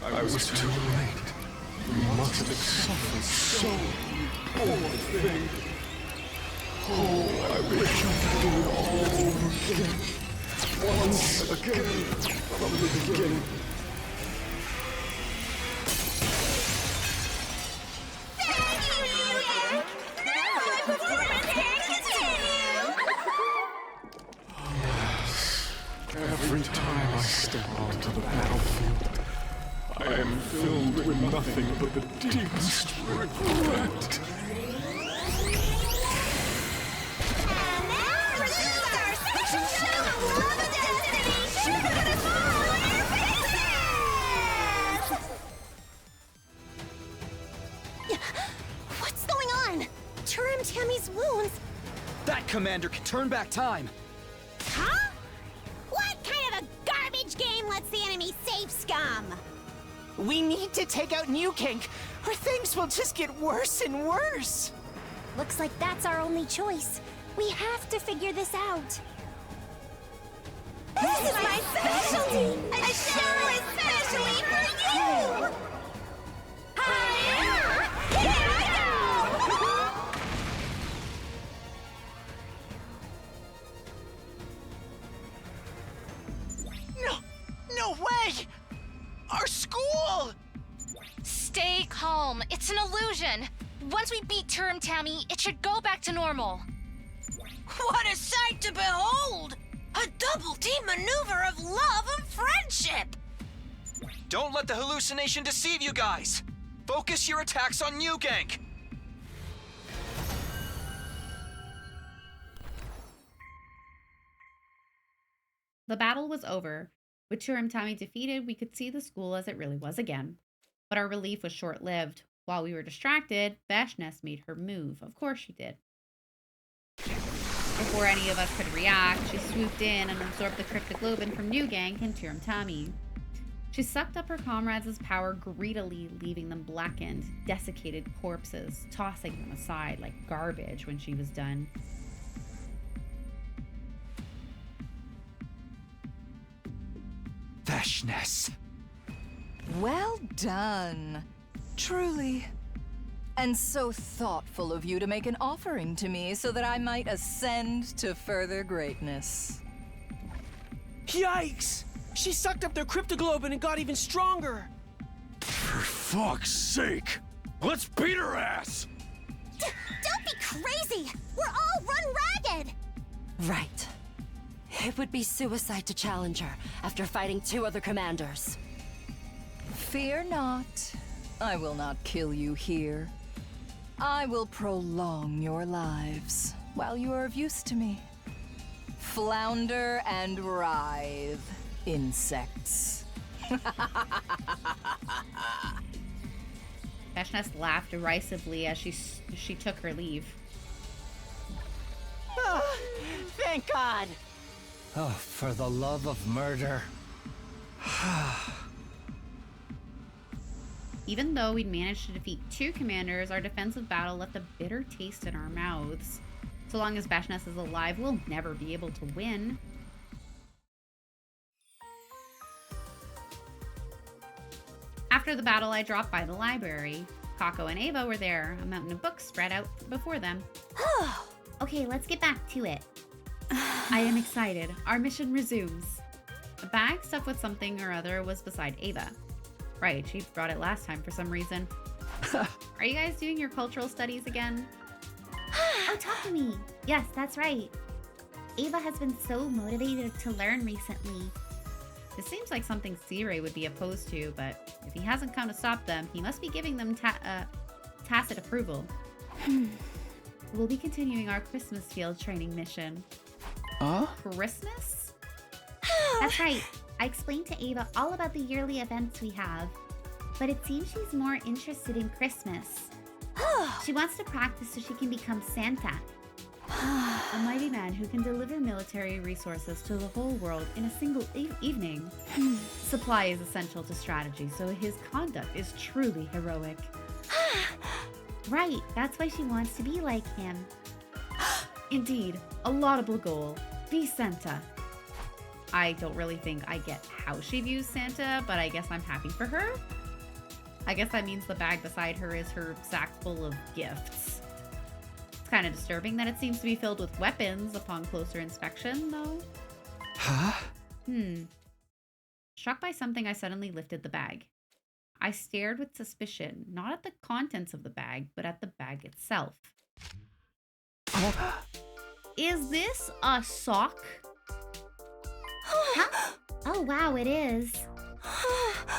I was too late. You must have suffered so, poor thing. Oh, I wish I could do it all over again. Once again, from the beginning. Yes, every time I step onto the battlefield, I am filled with nothing but the deepest regret. And now resumes our special show of Love and Destiny! Sure gonna fall on your faces! What's going on? Turam Tammy's wounds? That commander can turn back time. Huh? What kind of a garbage game lets the enemy safe scum? We need to take out New Kink, or things will just get worse and worse. Looks like that's our only choice. We have to figure this out. This is my specialty! A show especially for you! Hi-ya! Here I No, no way! Our school! Stay calm. It's an illusion. Once we beat Turam Tammy, it should go back to normal. What a sight to behold! A double-team maneuver of love and friendship! Don't let the hallucination deceive you guys! Focus your attacks on New Gank! The battle was over. With Churamtami defeated, we could see the school as it really was again. But our relief was short-lived. While we were distracted, Vashness made her move. Of course she did. Before any of us could react, she swooped in and absorbed the Cryptoglobin from New Gank and Churamtami. She sucked up her comrades' power greedily, leaving them blackened, desiccated corpses, tossing them aside like garbage when she was done. Vashness. Well done. Truly. And so thoughtful of you to make an offering to me so that I might ascend to further greatness. Yikes! She sucked up their cryptoglobin and got even stronger! For fuck's sake! Let's beat her ass! Don't be crazy! We're all run ragged! Right. It would be suicide to challenge her after fighting 2 other commanders. Fear not. I will not kill you here. I will prolong your lives while you are of use to me. Flounder and writhe, insects. Vashness laughed derisively as she took her leave. Oh, thank God! Oh, for the love of murder. Even though we'd managed to defeat 2 commanders, our defensive battle left a bitter taste in our mouths. So long as Vashness is alive, we'll never be able to win. After the battle, I dropped by the library. Kako and Ava were there, a mountain of books spread out before them. Okay, let's get back to it. I am excited. Our mission resumes. A bag stuffed with something or other was beside Ava. Right, she brought it last time for some reason. Are you guys doing your cultural studies again? Oh, talk to me. Yes, that's right. Ava has been so motivated to learn recently. This seems like something Sire would be opposed to, but if he hasn't come to stop them, he must be giving them tacit approval. We'll be continuing our Christmas field training mission. Christmas? That's right. I explained to Ava all about the yearly events we have, but it seems she's more interested in Christmas. She wants to practice so she can become Santa. A mighty man who can deliver military resources to the whole world in a single evening. Supply is essential to strategy, so his conduct is truly heroic. Right, that's why she wants to be like him. Indeed, a laudable goal. Be Santa. I don't really think I get how she views Santa, but I guess I'm happy for her. I guess that means the bag beside her is her sack full of gifts. It's kind of disturbing that it seems to be filled with weapons upon closer inspection, though. Struck by something, I suddenly lifted the bag. I stared with suspicion, not at the contents of the bag, but at the bag itself. Is this a sock? Huh? Oh, wow, it is.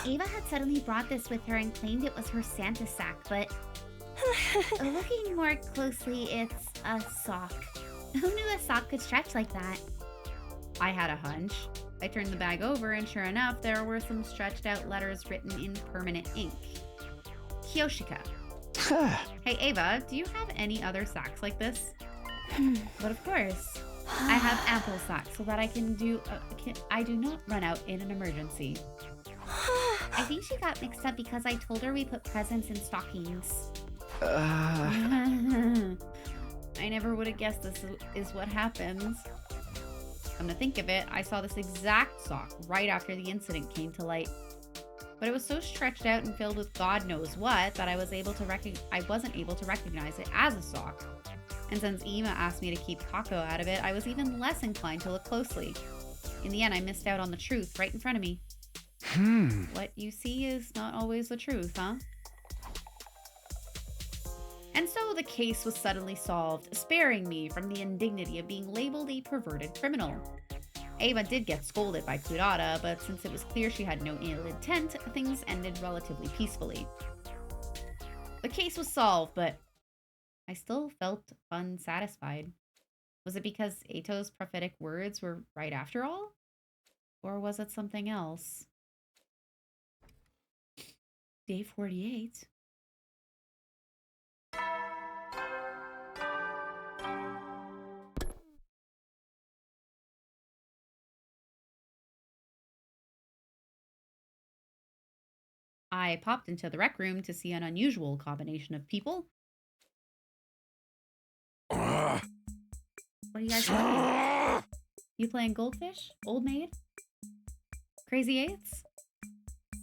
Ava had suddenly brought this with her and claimed it was her Santa sack, but looking more closely, it's a sock. Who knew a sock could stretch like that? I had a hunch. I turned the bag over, and sure enough, there were some stretched out letters written in permanent ink. Kyoshika. Hey, Ava, do you have any other sacks like this? But of course. I have ample socks so that I I do not run out in an emergency. I think she got mixed up because I told her we put presents in stockings. I never would have guessed this is what happens. Come to think of it, I saw this exact sock right after the incident came to light. But it was so stretched out and filled with God knows what that I wasn't able to recognize it as a sock. And since Ema asked me to keep Kako out of it, I was even less inclined to look closely. In the end, I missed out on the truth right in front of me. What you see is not always the truth, huh? And so the case was suddenly solved, sparing me from the indignity of being labeled a perverted criminal. Ava did get scolded by Kurata, but since it was clear she had no ill intent, things ended relatively peacefully. The case was solved, but I still felt unsatisfied. Was it because Ato's prophetic words were right after all? Or was it something else? Day 48. I popped into the rec room to see an unusual combination of people. What are you guys playing? You playing Goldfish? Old Maid? Crazy Eights?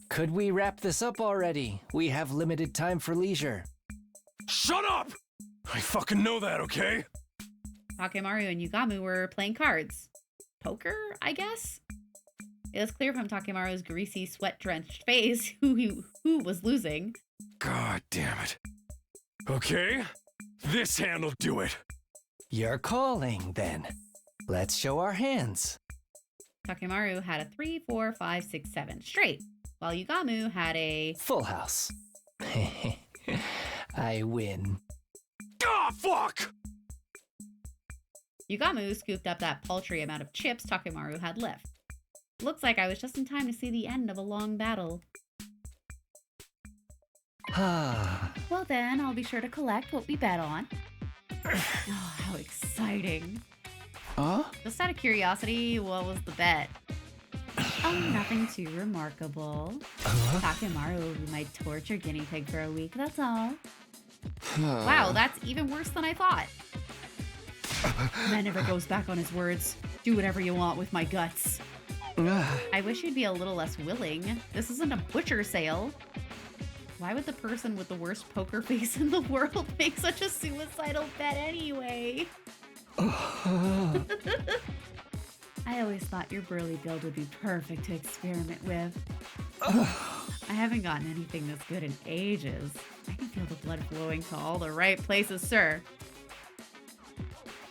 Could we wrap this up already? We have limited time for leisure. Shut up! I fucking know that, okay? Takemaru and Yugamu were playing cards. Poker, I guess? It was clear from Takemaru's greasy, sweat-drenched face who was losing. God damn it. Okay, this hand'll do it. You're calling, then. Let's show our hands. Takemaru had a 3, 4, 5, 6, 7 straight, while Yugamu had a full house. I win. Ah, fuck! Yugamu scooped up that paltry amount of chips Takemaru had left. Looks like I was just in time to see the end of a long battle. Well then, I'll be sure to collect what we bet on. Oh, how exciting. Huh? Just out of curiosity, what was the bet? Oh, nothing too remarkable. Takemaru will be my torture guinea pig for a week, that's all. Wow, that's even worse than I thought. Man never goes back on his words. Do whatever you want with my guts. I wish you'd be a little less willing. This isn't a butcher sale. Why would the person with the worst poker face in the world make such a suicidal bet anyway? I always thought your burly build would be perfect to experiment with. I haven't gotten anything this good in ages. I can feel the blood flowing to all the right places, sir.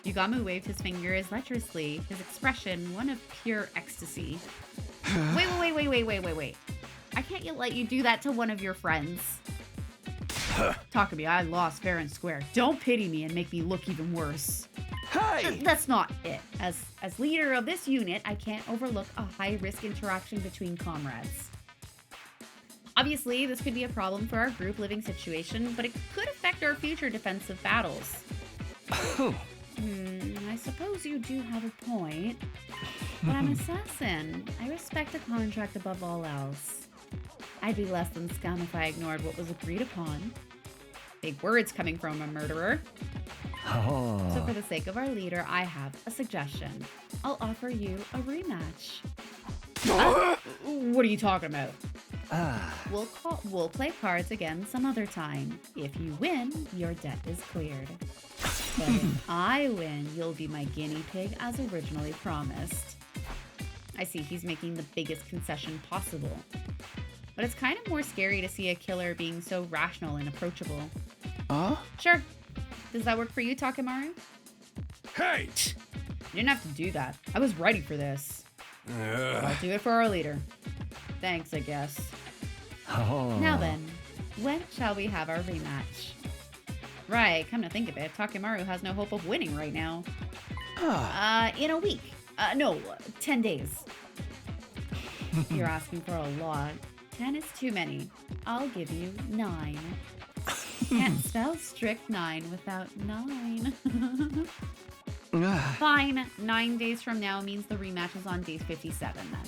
Yugamu waved his fingers lecherously, his expression one of pure ecstasy. Wait. I can't let you do that to one of your friends. Talk to me, I lost fair and square. Don't pity me and make me look even worse. Hey! That's not it. As leader of this unit, I can't overlook a high-risk interaction between comrades. Obviously, this could be a problem for our group living situation, but it could affect our future defensive battles. I suppose you do have a point. But I'm an assassin. I respect a contract above all else. I'd be less than scum if I ignored what was agreed upon. Big words coming from a murderer. So for the sake of our leader, I have a suggestion. I'll offer you a rematch. What are you talking about? We'll play cards again some other time. If you win, your debt is cleared. But if I win, you'll be my guinea pig as originally promised. I see he's making the biggest concession possible. But it's kind of more scary to see a killer being so rational and approachable. Sure. Does that work for you, Takemaru? Hey! You didn't have to do that. I was ready for this. I'll do it for our leader. Thanks, I guess. Now then, when shall we have our rematch? Right, come to think of it, Takemaru has no hope of winning right now. In a week. No, 10 days. You're asking for a lot. 10 is too many. I'll give you 9. Can't spell strict 9 without 9. Fine, 9 days from now means the rematch is on day 57 then.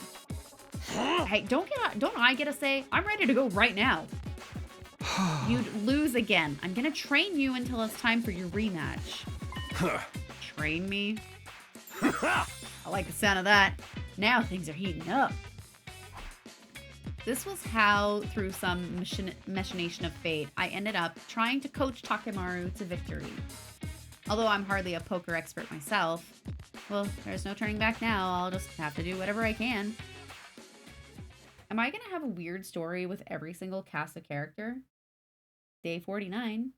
Hey, don't I get a say? I'm ready to go right now. You'd lose again. I'm gonna train you until it's time for your rematch. Train me? I like the sound of that. Now things are heating up. This was how, through some machination of fate, I ended up trying to coach Takemaru to victory. Although I'm hardly a poker expert myself, well, there's no turning back now. I'll just have to do whatever I can. Am I gonna have a weird story with every single cast of character? Day 49.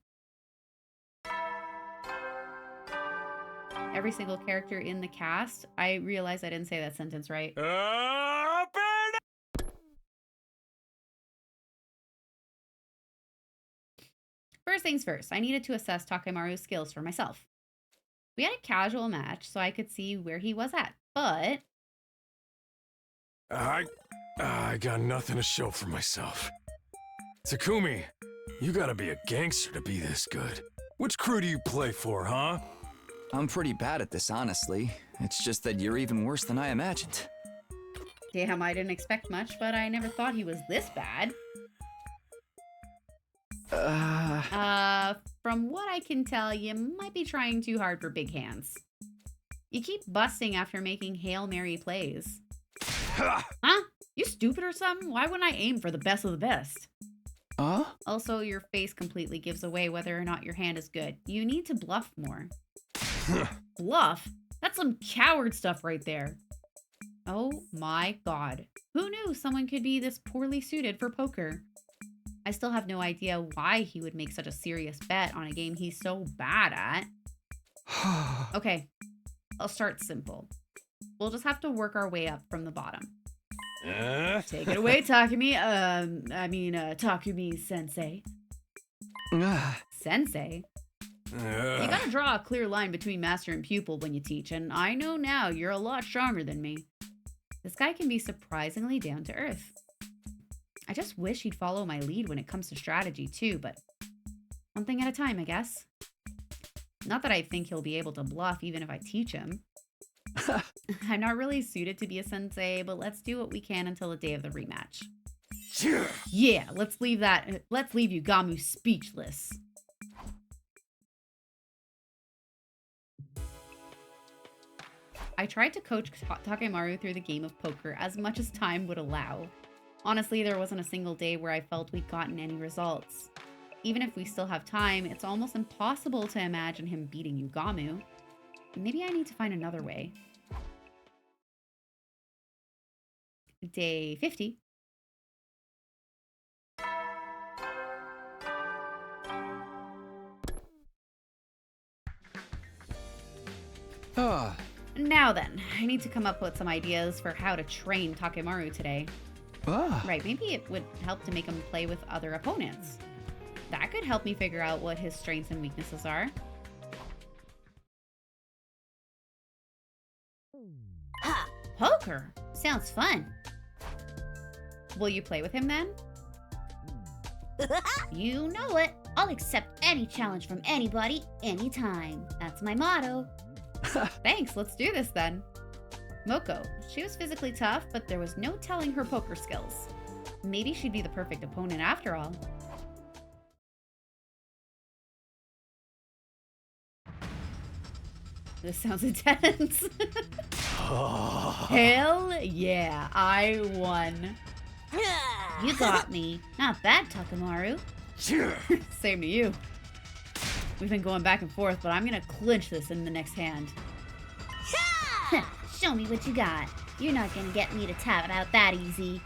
every single character in the cast. I realized I didn't say that sentence right. First things first, I needed to assess Takemaru's skills for myself. We had a casual match so I could see where he was at, but... I got nothing to show for myself. Takumi, you gotta be a gangster to be this good. Which crew do you play for, huh? I'm pretty bad at this, honestly. It's just that you're even worse than I imagined. Damn, I didn't expect much, but I never thought he was this bad. From what I can tell, you might be trying too hard for big hands. You keep busting after making Hail Mary plays. Huh? You stupid or something? Why wouldn't I aim for the best of the best? Also, your face completely gives away whether or not your hand is good. You need to bluff more. Bluff? That's some coward stuff right there. Oh my god. Who knew someone could be this poorly suited for poker? I still have no idea why he would make such a serious bet on a game he's so bad at. Okay, I'll start simple. We'll just have to work our way up from the bottom. Take it away, Takumi. Takumi-sensei. Sensei? You gotta draw a clear line between master and pupil when you teach, and I know now you're a lot stronger than me. This guy can be surprisingly down to earth. I just wish he'd follow my lead when it comes to strategy too, but one thing at a time, I guess. Not that I think he'll be able to bluff even if I teach him. I'm not really suited to be a sensei, but let's do what we can until the day of the rematch. Yeah, let's leave Gamu speechless. I tried to coach Takemaru through the game of poker as much as time would allow. Honestly, there wasn't a single day where I felt we'd gotten any results. Even if we still have time, it's almost impossible to imagine him beating Ugamu. Maybe I need to find another way. Day 50. Now then, I need to come up with some ideas for how to train Takemaru today. Right, maybe it would help to make him play with other opponents. That could help me figure out what his strengths and weaknesses are. Ha! Poker? Sounds fun. Will you play with him then? You know it. I'll accept any challenge from anybody, anytime. That's my motto. Thanks, let's do this then. Moko. She was physically tough, but there was no telling her poker skills. Maybe she'd be the perfect opponent after all. This sounds intense. Hell yeah, I won. You got me. Not bad, Takemaru. Same to you. We've been going back and forth, but I'm gonna clinch this in the next hand. Show me what you got. You're not gonna get me to tap out that easy.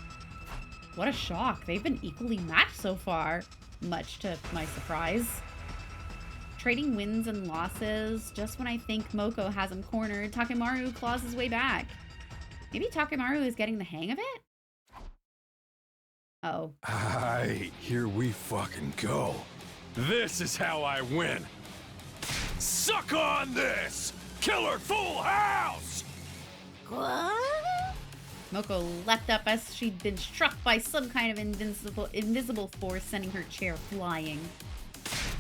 What a shock. They've been equally matched so far, much to my surprise. Trading wins and losses. Just when I think Moko has him cornered, Takemaru claws his way back. Maybe Takemaru is getting the hang of it? Uh-oh. Aight, here we fucking go. This is how I win. Suck on this! Killer Full House! What? Moko leapt up as she'd been struck by some kind of invisible force, sending her chair flying.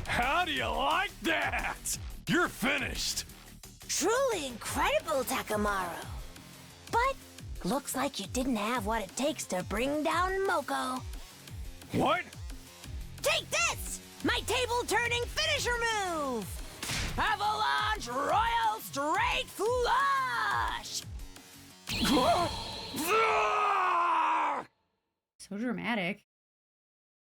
How do you like that? You're finished. Truly incredible, Takemaru. But looks like you didn't have what it takes to bring down Moko. What? Take this! My table-turning finisher move! Avalanche Royal Straight Flush! So dramatic.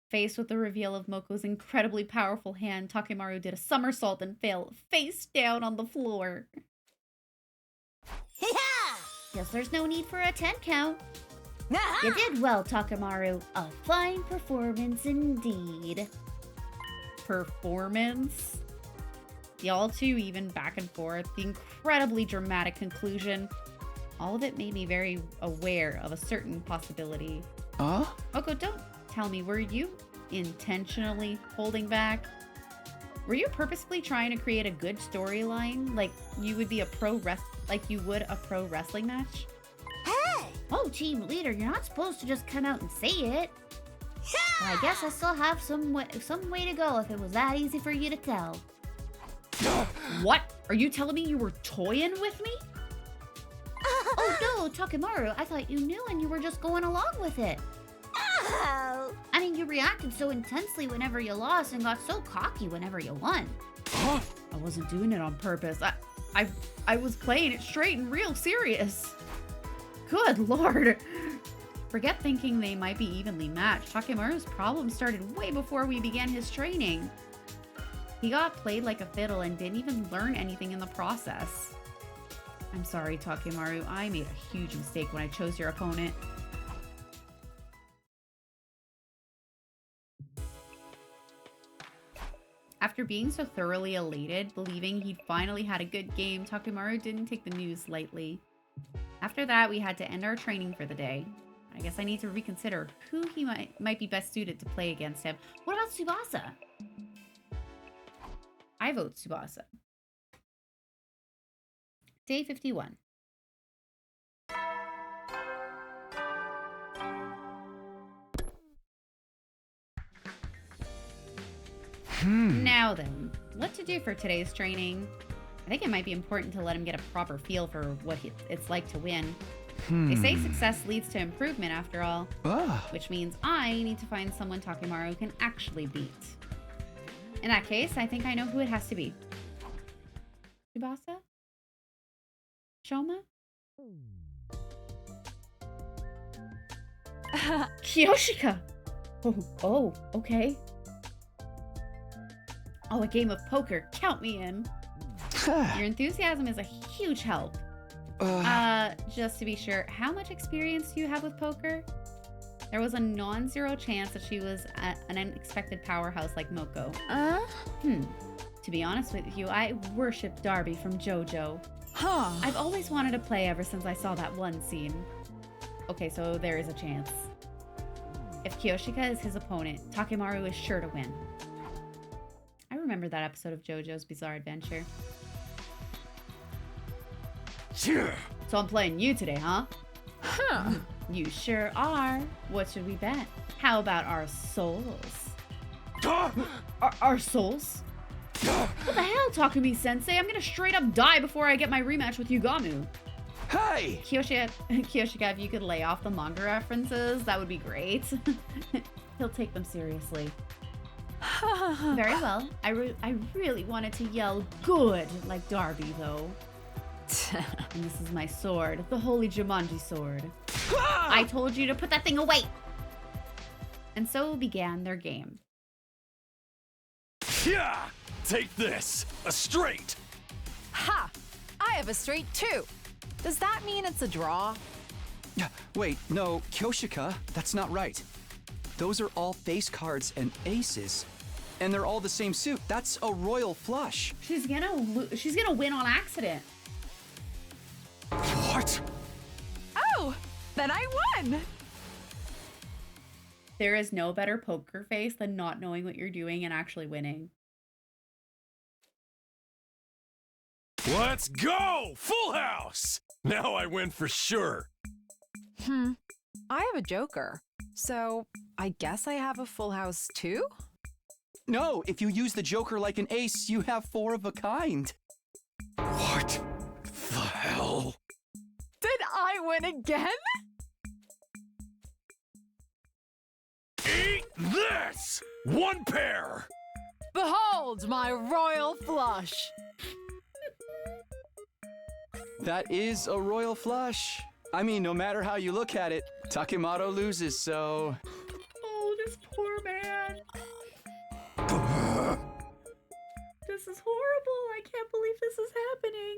Faced with the reveal of Moko's incredibly powerful hand, Takemaru did a somersault and fell face down on the floor. Guess there's no need for a 10 count. You did well, Takemaru. A fine performance indeed. Performance? The all too even back and forth, the incredibly dramatic conclusion. All of it made me very aware of a certain possibility. Oko, don't tell me, were you intentionally holding back? Were you purposefully trying to create a good storyline, like you would a pro wrestling match? Hey! Oh, team leader, you're not supposed to just come out and say it. Well, I guess I still have some way to go if it was that easy for you to tell. What? Are you telling me you were toying with me? Oh no, Takemoru, I thought you knew and you were just going along with it. Oh. I mean, you reacted so intensely whenever you lost and got so cocky whenever you won. I wasn't doing it on purpose. I was playing it straight and real serious. Good lord. Forget thinking they might be evenly matched. Takemoru's problem started way before we began his training. He got played like a fiddle and didn't even learn anything in the process. I'm sorry, Takemoru. I made a huge mistake when I chose your opponent. After being so thoroughly elated, believing he'd finally had a good game, Takemoru didn't take the news lightly. After that, we had to end our training for the day. I guess I need to reconsider who he might be best suited to play against him. What about Tsubasa? I vote Tsubasa. Day 51. Now then, what to do for today's training? I think it might be important to let him get a proper feel for what it's like to win. They say success leads to improvement after all, which means I need to find someone Takemoru can actually beat. In that case, I think I know who it has to be. Tsubasa? Shoma? Kiyoshika! Oh, okay. Oh, a game of poker. Count me in. Your enthusiasm is a huge help. Just to be sure, how much experience do you have with poker? There was a non-zero chance that she was an unexpected powerhouse like Moko. To be honest with you, I worship Darby from JoJo. I've always wanted to play ever since I saw that one scene. Okay, so there is a chance. If Kiyoshika is his opponent, Takemoru is sure to win. I remember that episode of JoJo's Bizarre Adventure. So I'm playing you today, huh? You sure are. What should we bet? How about our souls? Our souls? What the hell, Takumi-sensei? I'm gonna straight up die before I get my rematch with Yugamu. Hey! Kiyoshika, if you could lay off the manga references, that would be great. He'll take them seriously. Very well. I really wanted to yell good like Darby, though. And this is my sword, the Holy Jumanji sword. I told you to put that thing away! And so began their game. Yeah! Take this! A straight! Ha! I have a straight too. Does that mean it's a draw? Wait, no, Kyoshika, that's not right. Those are all face cards and aces. And they're all the same suit. That's a royal flush. She's gonna win on accident. What? Oh, then I won! There is no better poker face than not knowing what you're doing and actually winning. Let's go! Full house! Now I win for sure. I have a joker, so I guess I have a full house too? No, if you use the joker like an ace, you have 4 of a kind. What the hell? Did I win again? Eat this! 1 pair! Behold my royal flush! That is a royal flush. I mean, no matter how you look at it, Takemoto loses, so... Oh, this poor man. This is horrible. I can't believe this is happening.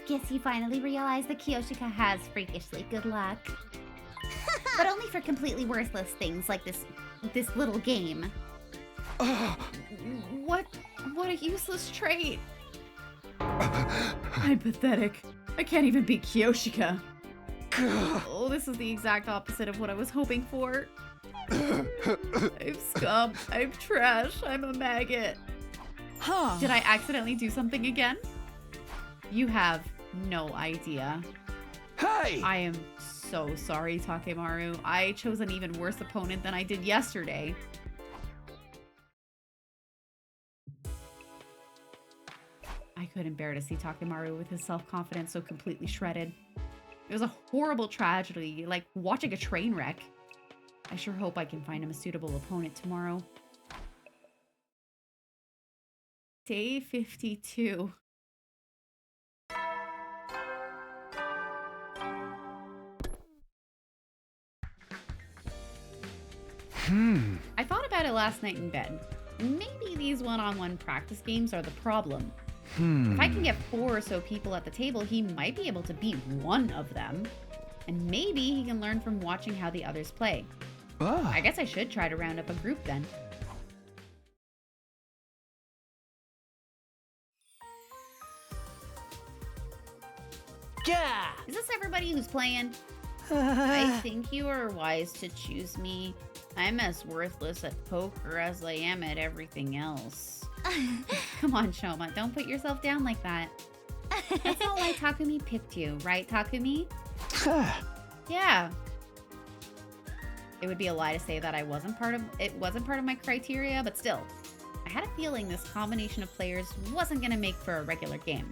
Guess you finally realized that Kiyoshika has freakishly good luck. But only for completely worthless things like this this little game. What a useless trait. I'm pathetic. I can't even beat Kyoshika. Oh, this is the exact opposite of what I was hoping for. I'm scum. I'm trash. I'm a maggot. Huh. Did I accidentally do something again? You have no idea. Hey! I am so sorry, Takemaru. I chose an even worse opponent than I did yesterday. I couldn't bear to see Takemaru with his self-confidence so completely shredded. It was a horrible tragedy, like watching a train wreck. I sure hope I can find him a suitable opponent tomorrow. Day 52. I thought about it last night in bed. Maybe these one-on-one practice games are the problem. If I can get 4 or so people at the table, he might be able to beat one of them. And maybe he can learn from watching how the others play. I guess I should try to round up a group then. Yeah. Is this everybody who's playing? I think you are wise to choose me. I'm as worthless at poker as I am at everything else. Come on, Shoma, don't put yourself down like that. That's not why Takumi picked you, right, Takumi? Yeah. It would be a lie to say that it wasn't part of my criteria, but still. I had a feeling this combination of players wasn't gonna make for a regular game.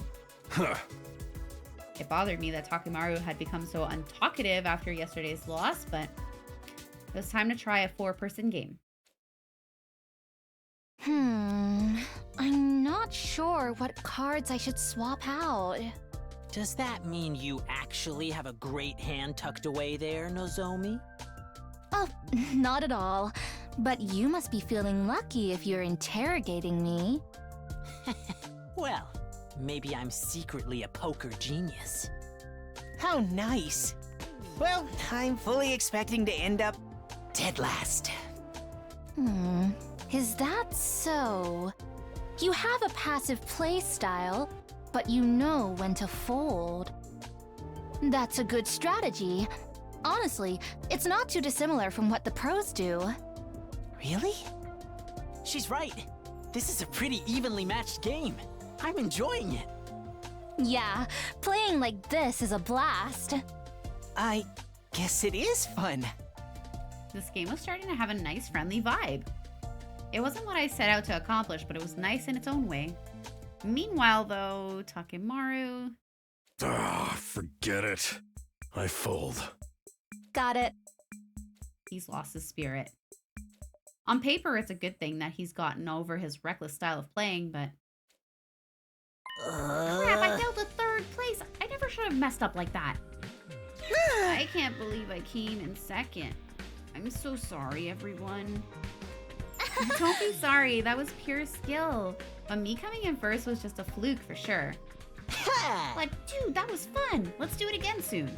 It bothered me that Takemaru had become so untalkative after yesterday's loss, but it was time to try a 4-person game. I'm not sure what cards I should swap out. Does that mean you actually have a great hand tucked away there, Nozomi? Oh, not at all. But you must be feeling lucky if you're interrogating me. Well, maybe I'm secretly a poker genius. How nice. Well, I'm fully expecting to end up dead last. Is that so? You have a passive play style, but you know when to fold. That's a good strategy. Honestly, it's not too dissimilar from what the pros do. Really? She's right. This is a pretty evenly matched game. I'm enjoying it. Yeah, playing like this is a blast. I guess it is fun. This game was starting to have a nice, friendly vibe. It wasn't what I set out to accomplish, but it was nice in its own way. Meanwhile, though, Takemaru... Forget it. I fold. Got it. He's lost his spirit. On paper, it's a good thing that he's gotten over his reckless style of playing, but... Crap, I failed to 3rd place. I never should have messed up like that. I can't believe I came in 2nd. I'm so sorry, everyone. Don't be sorry, that was pure skill. But me coming in 1st was just a fluke for sure. Like, dude, that was fun. Let's do it again soon.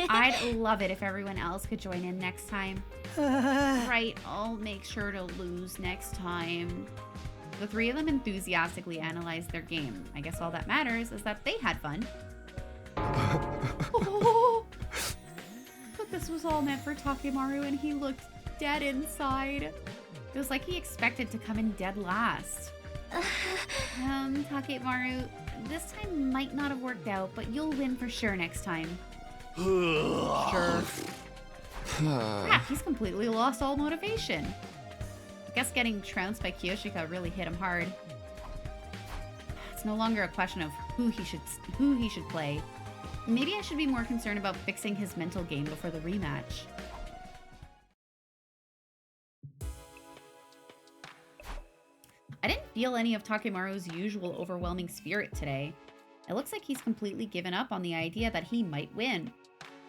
I'd love it if everyone else could join in next time. Right, I'll make sure to lose next time. The 3 of them enthusiastically analyzed their game. I guess all that matters is that they had fun. Oh, but this was all meant for Takemaru and he looked dead inside. It was like he expected to come in dead last. Takemaru, this time might not have worked out, but you'll win for sure next time. Sure. Crap, he's completely lost all motivation. I guess getting trounced by Kyoshika really hit him hard. It's no longer a question of who he should play. Maybe I should be more concerned about fixing his mental game before the rematch. I didn't feel any of Takemaru's usual overwhelming spirit today. It looks like he's completely given up on the idea that he might win.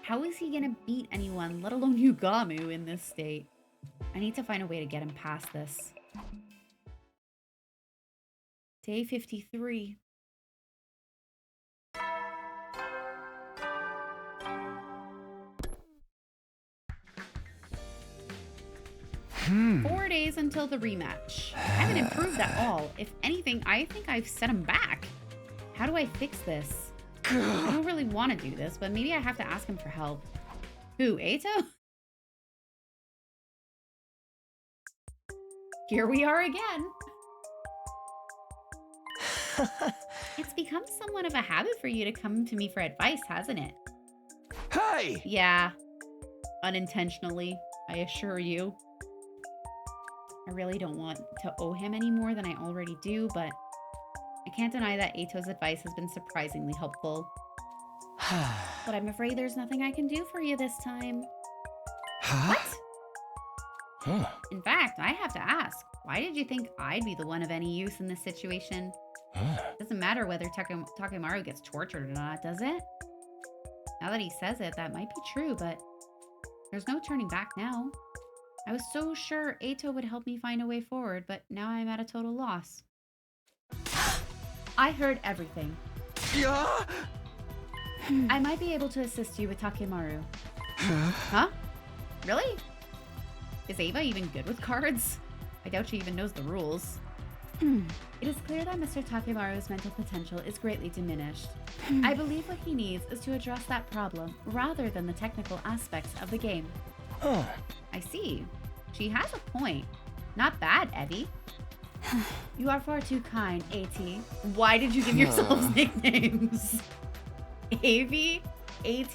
How is he gonna beat anyone, let alone Yugamu, in this state? I need to find a way to get him past this. Day 53. 4 days until the rematch. I haven't improved at all. If anything, I think I've set him back. How do I fix this? I don't really want to do this, but maybe I have to ask him for help. Who, Eito? Here we are again. It's become somewhat of a habit for you to come to me for advice, hasn't it? Hey! Yeah. Unintentionally, I assure you. I really don't want to owe him any more than I already do, but I can't deny that Eito's advice has been surprisingly helpful. But I'm afraid there's nothing I can do for you this time. Huh? What? Huh. In fact, I have to ask, why did you think I'd be the one of any use in this situation? Doesn't matter whether Takemaru gets tortured or not, does it? Now that he says it, that might be true, but there's no turning back now. I was so sure Eito would help me find a way forward, but now I'm at a total loss. I heard everything. Yeah? I might be able to assist you with Takemaru. Huh? Really? Is Ava even good with cards? I doubt she even knows the rules. It is clear that Mr. Takemaru's mental potential is greatly diminished. I believe what he needs is to address that problem rather than the technical aspects of the game. I see. She has a point. Not bad, Evie. You are far too kind, AT. Why did you give yourselves nicknames? Avi? AT?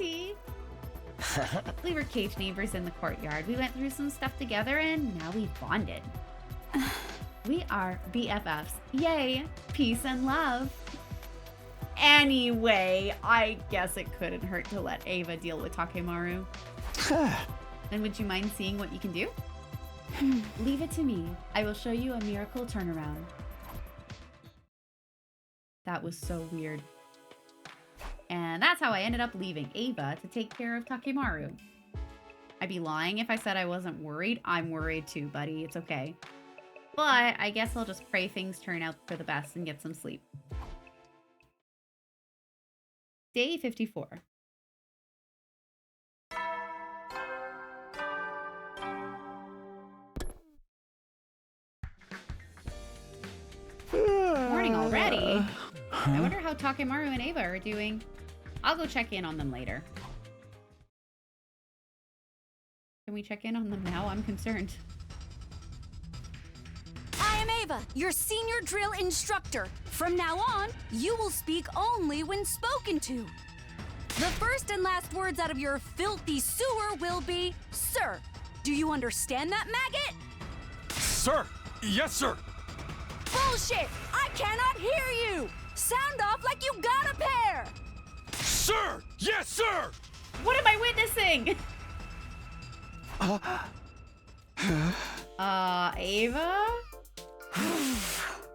We were cage neighbors in the courtyard. We went through some stuff together and now we've bonded. We are BFFs. Yay! Peace and love. Anyway, I guess it couldn't hurt to let Ava deal with Takemaru. Then would you mind seeing what you can do? Leave it to me. I will show you a miracle turnaround. That was so weird. And that's how I ended up leaving Ava to take care of Takemaru. I'd be lying if I said I wasn't worried. I'm worried too, buddy. It's okay. But I guess I'll just pray things turn out for the best and get some sleep. Day 54. Morning already. I wonder how Takemaru and Ava are doing. I'll go check in on them later. Can we check in on them now? I'm concerned. I am Ava, your senior drill instructor. From now on, you will speak only when spoken to. The first and last words out of your filthy sewer will be, sir. Do you understand that, maggot? Sir! Yes, sir! Bullshit! I cannot hear you! Sound off like you got a pair! Sir! Yes, sir! What am I witnessing? Ava?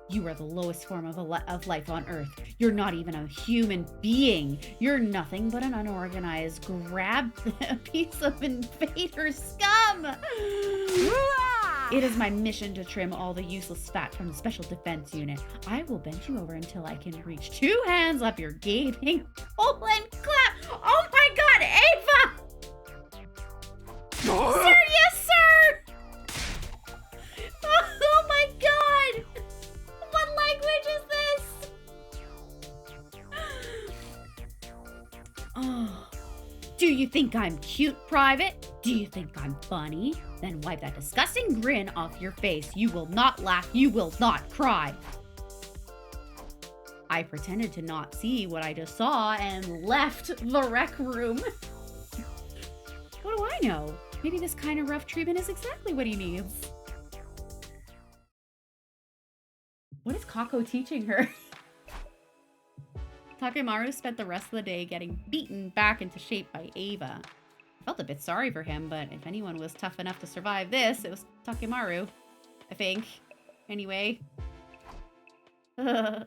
You are the lowest form of life on Earth. You're not even a human being. You're nothing but an unorganized piece of invader scum. It is my mission to trim all the useless fat from the Special Defense Unit. I will bend you over until I can reach 2 hands up your gaping hole and clap. Oh my God, Ava! Sir, yes, sir! Oh my God! What language is this? Oh. Do you think I'm cute, Private? Do you think I'm funny? Then wipe that disgusting grin off your face. You will not laugh. You will not cry. I pretended to not see what I just saw and left the rec room. What do I know? Maybe this kind of rough treatment is exactly what he needs. What is Kako teaching her? Takemaru spent the rest of the day getting beaten back into shape by Ava. I felt a bit sorry for him, but if anyone was tough enough to survive this, it was Takemaru. I think. Anyway. Day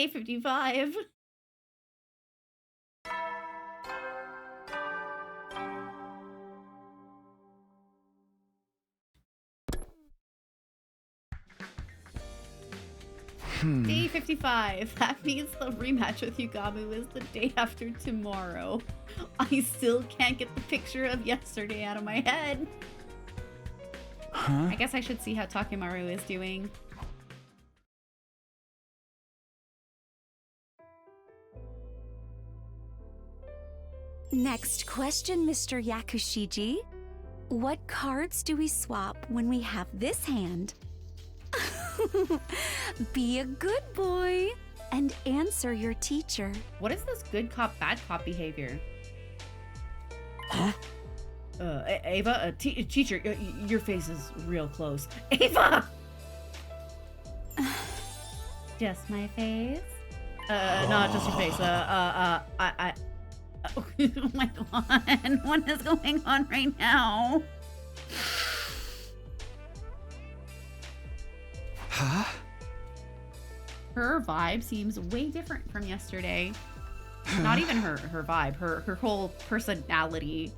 55. Day 55. That means the rematch with Yugamu is the day after tomorrow. I still can't get the picture of yesterday out of my head. I guess I should see how Takemaru is doing. Next question, Mr. Yakushiji. What cards do we swap when we have this hand? Be a good boy and answer your teacher. What is this good cop, bad cop behavior? Huh? Ava, teacher, your face is real close. Ava! Just my face? Not just your face. Oh my god, what is going on right now? Huh? Her vibe seems way different from yesterday. Not even her vibe, her whole personality.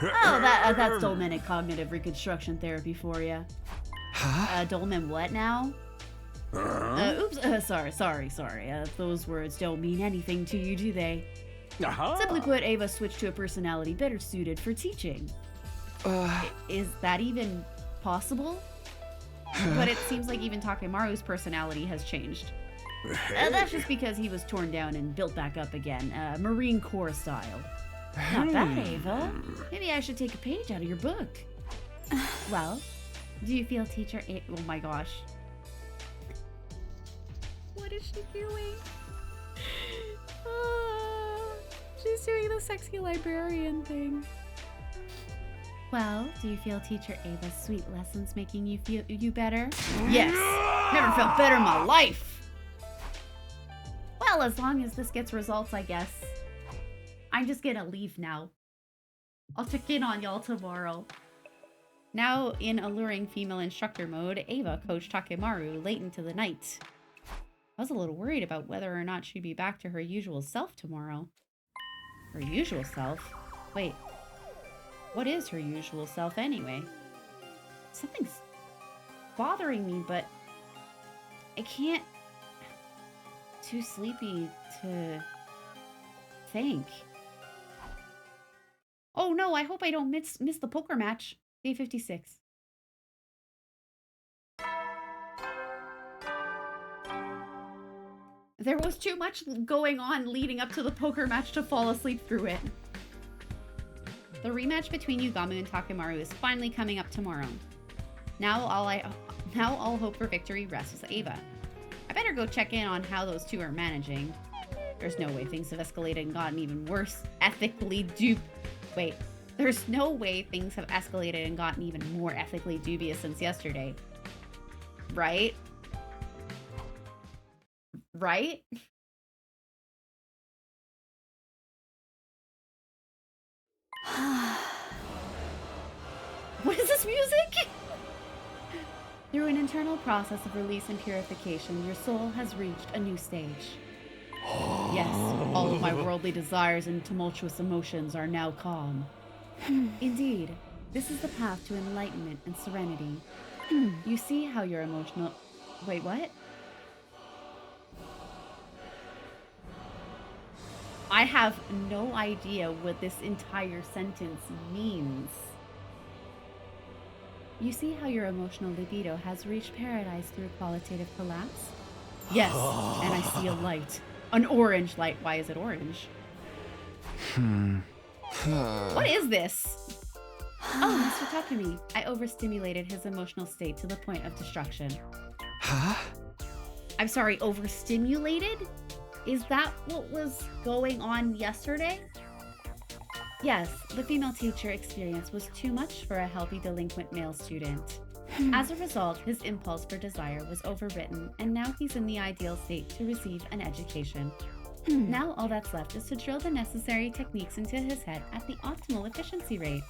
Oh, that's Dolmenic cognitive reconstruction therapy for you. Huh? Dolmen what now? Oops, sorry. Those words don't mean anything to you, do they? Simply put, Ava switched to a personality better suited for teaching. Is that even possible? But it seems like even Takemaru's personality has changed. That's just because he was torn down and built back up again, Marine Corps style. Not bad, Ava. Maybe I should take a page out of your book. Well, do you feel teacher Oh my gosh. What is she doing? She's doing the sexy librarian thing. Well, do you feel teacher Ava's sweet lessons making you feel you better? Yes! Never felt better in my life! Well, as long as this gets results, I guess. I'm just gonna leave now. I'll check in on y'all tomorrow. Now, in alluring female instructor mode, Ava coached Takemaru late into the night. I was a little worried about whether or not she'd be back to her usual self tomorrow. Her usual self? Wait. What is her usual self anyway? Something's bothering me, but I can't... Too sleepy to think. Oh no, I hope I don't miss the poker match. Day 56. There was too much going on leading up to the poker match to fall asleep through it. The rematch between Yugamo and Takemaru is finally coming up tomorrow. Now all hope for victory rests with Ava. I better go check in on how those two are managing. There's no way things have escalated and gotten even worse There's no way things have escalated and gotten even more ethically dubious since yesterday. Right? Right? What is this music? Through an internal process of release and purification, your soul has reached a new stage. Yes, all of my worldly desires and tumultuous emotions are now calm. Indeed, this is the path to enlightenment and serenity. You see how your emotional... Wait, what? I have no idea what this entire sentence means. You see how your emotional libido has reached paradise through qualitative collapse? Yes, and I see a light. An orange light. Why is it orange? What is this? Oh, Mr. Takumi, I overstimulated his emotional state to the point of destruction. Huh? I'm sorry, overstimulated? Is that what was going on yesterday? Yes, the female teacher experience was too much for a healthy delinquent male student. As a result, his impulse for desire was overwritten, and now he's in the ideal state to receive an education. Now all that's left is to drill the necessary techniques into his head at the optimal efficiency rate.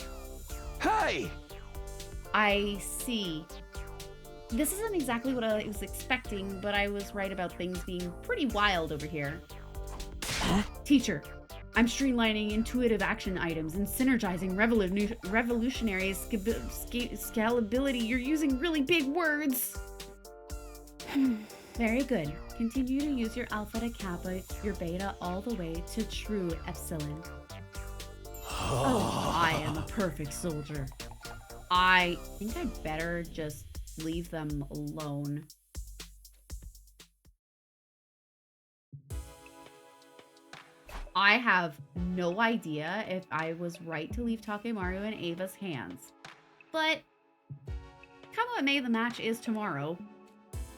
Hey! I see. This isn't exactly what I was expecting, but I was right about things being pretty wild over here. Teacher, I'm streamlining intuitive action items and synergizing revolutionary scalability. You're using really big words. Very good. Continue to use your alpha to kappa, your beta all the way to true epsilon. Oh, I am a perfect soldier. I think I'd better just leave them alone. I have no idea if I was right to leave Takemaru in Ava's hands. But come what may, the match is tomorrow.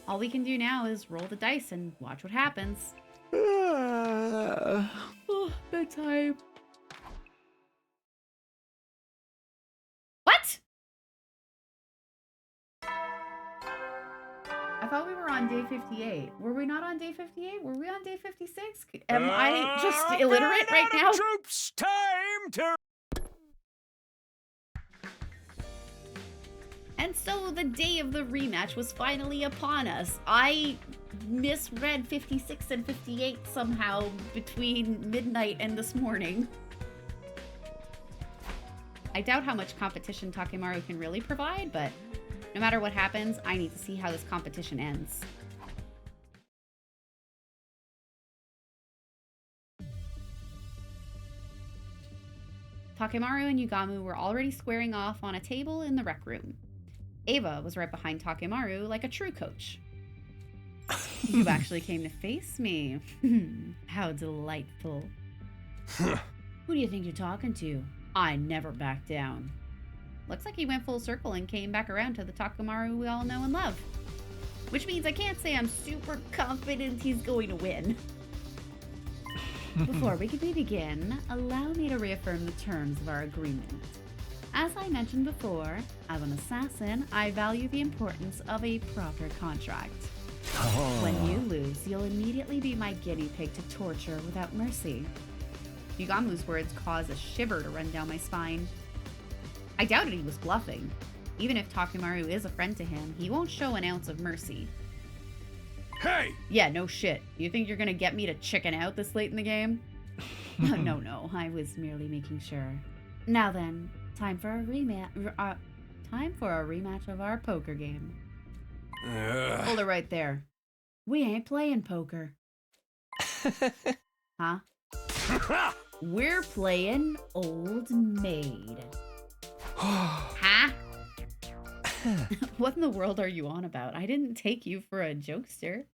All we can do now is roll the dice and watch what happens. Oh, bedtime. What? I thought we were on day 58. Were we not on day 58? Were we on day 56? Am I just illiterate right now? Troops, time to... And so the day of the rematch was finally upon us. I misread 56 and 58 somehow between midnight and this morning. I doubt how much competition Takemaru can really provide, but no matter what happens, I need to see how this competition ends. Takemaru and Yugamu were already squaring off on a table in the rec room. Ava was right behind Takemaru like a true coach. You actually came to face me. How delightful. Who do you think you're talking to? I never back down. Looks like he went full circle and came back around to the Takemaru we all know and love. Which means I can't say I'm super confident he's going to win. Before we begin, allow me to reaffirm the terms of our agreement. As I mentioned before, as an assassin, I value the importance of a proper contract. Oh. When you lose, you'll immediately be my guinea pig to torture without mercy. Yugamu's words caused a shiver to run down my spine. I doubted he was bluffing. Even if Takemaru is a friend to him, he won't show an ounce of mercy. Hey! Yeah, no shit. You think you're gonna get me to chicken out this late in the game? No, I was merely making sure. Now then, time for a rematch of our poker game. Hold it right there. We ain't playing poker. Huh? We're playing Old Maid. Huh? What in the world are you on about? I didn't take you for a jokester.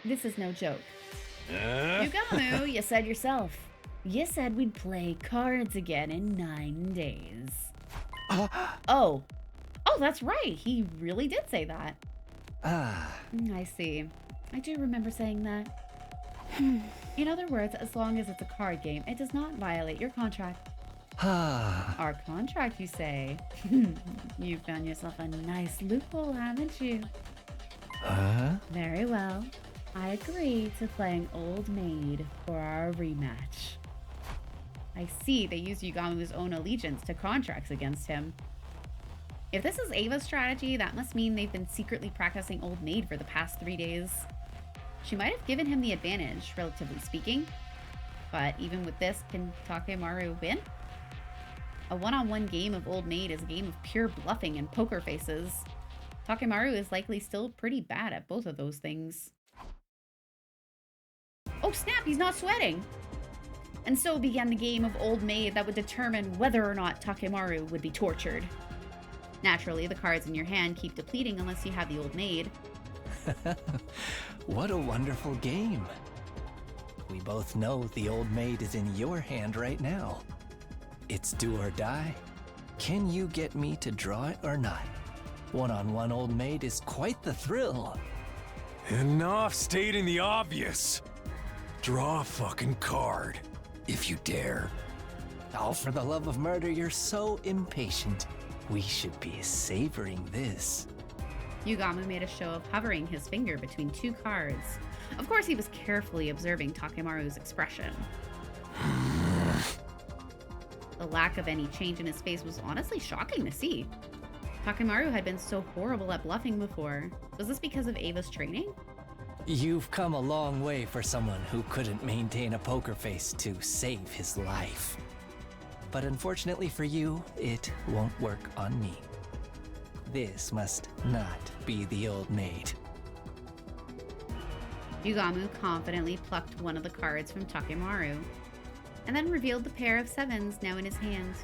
This is no joke. Yugamu, you said yourself. You said we'd play cards again in 9 days. Oh, that's right. He really did say that. I see. I do remember saying that. In other words, as long as it's a card game, it does not violate your contract. Our contract, you say? You found yourself a nice loophole, haven't you? Very well. I agree to playing Old Maid for our rematch. I see they use Yugamu's own allegiance to contracts against him. If this is Ava's strategy, that must mean they've been secretly practicing Old Maid for the past 3 days. She might have given him the advantage, relatively speaking. But even with this, can Takemaru win? A one-on-one game of Old Maid is a game of pure bluffing and poker faces. Takemaru is likely still pretty bad at both of those things. Oh snap, he's not sweating! And so began the game of Old Maid that would determine whether or not Takemaru would be tortured. Naturally, the cards in your hand keep depleting unless you have the Old Maid. What a wonderful game. We both know the Old Maid is in your hand right now. It's do or die. Can you get me to draw it or not? One-on-one Old Maid is quite the thrill. Enough stating the obvious. Draw a fucking card, if you dare. Oh, for the love of murder, you're so impatient. We should be savoring this. Yugamu made a show of hovering his finger between 2 cards. Of course, he was carefully observing Takemaru's expression. The lack of any change in his face was honestly shocking to see. Takemaru had been so horrible at bluffing before. Was this because of Ava's training? You've come a long way for someone who couldn't maintain a poker face to save his life. But unfortunately for you, it won't work on me. This must not be the Old Maid. Yugamu confidently plucked one of the cards from Takemaru. and then revealed the pair of sevens now in his hand.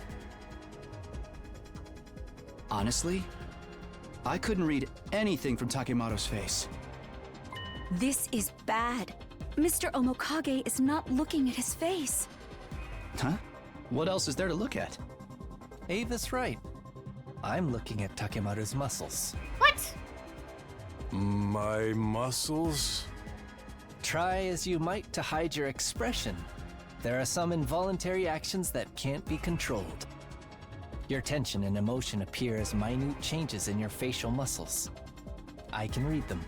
Honestly, I couldn't read anything from Takemaru's face. This is bad. Mr. Omokage is not looking at his face. Huh? What else is there to look at? Ava's right. I'm looking at Takemaru's muscles. What? My muscles? Try as you might to hide your expression, there are some involuntary actions that can't be controlled. Your tension and emotion appear as minute changes in your facial muscles. I can read them,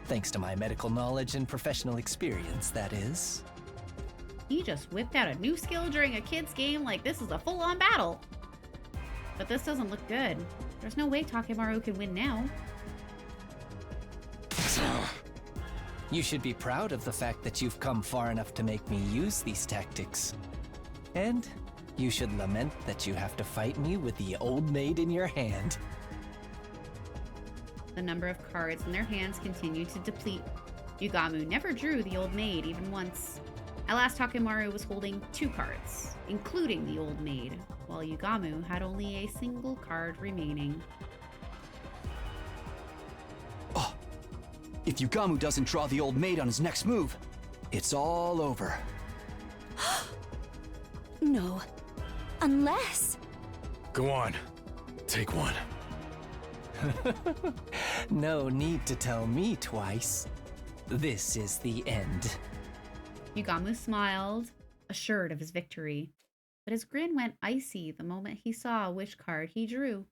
thanks to my medical knowledge and professional experience, that is. He just whipped out a new skill during a kid's game like this is a full-on battle. But this doesn't look good. There's no way Takemaru can win now. You should be proud of the fact that you've come far enough to make me use these tactics. And you should lament that you have to fight me with the old maid in your hand. The number of cards in their hands continued to deplete. Yugamu never drew the old maid even once. At last, Takemaru was holding 2 cards, including the old maid, while Yugamu had only a single card remaining. Oh, if Yugamu doesn't draw the old maid on his next move, it's all over. No. Unless... Go on. Take one. No need to tell me twice. This is the end. Yugamu smiled, assured of his victory, but his grin went icy the moment he saw which card he drew.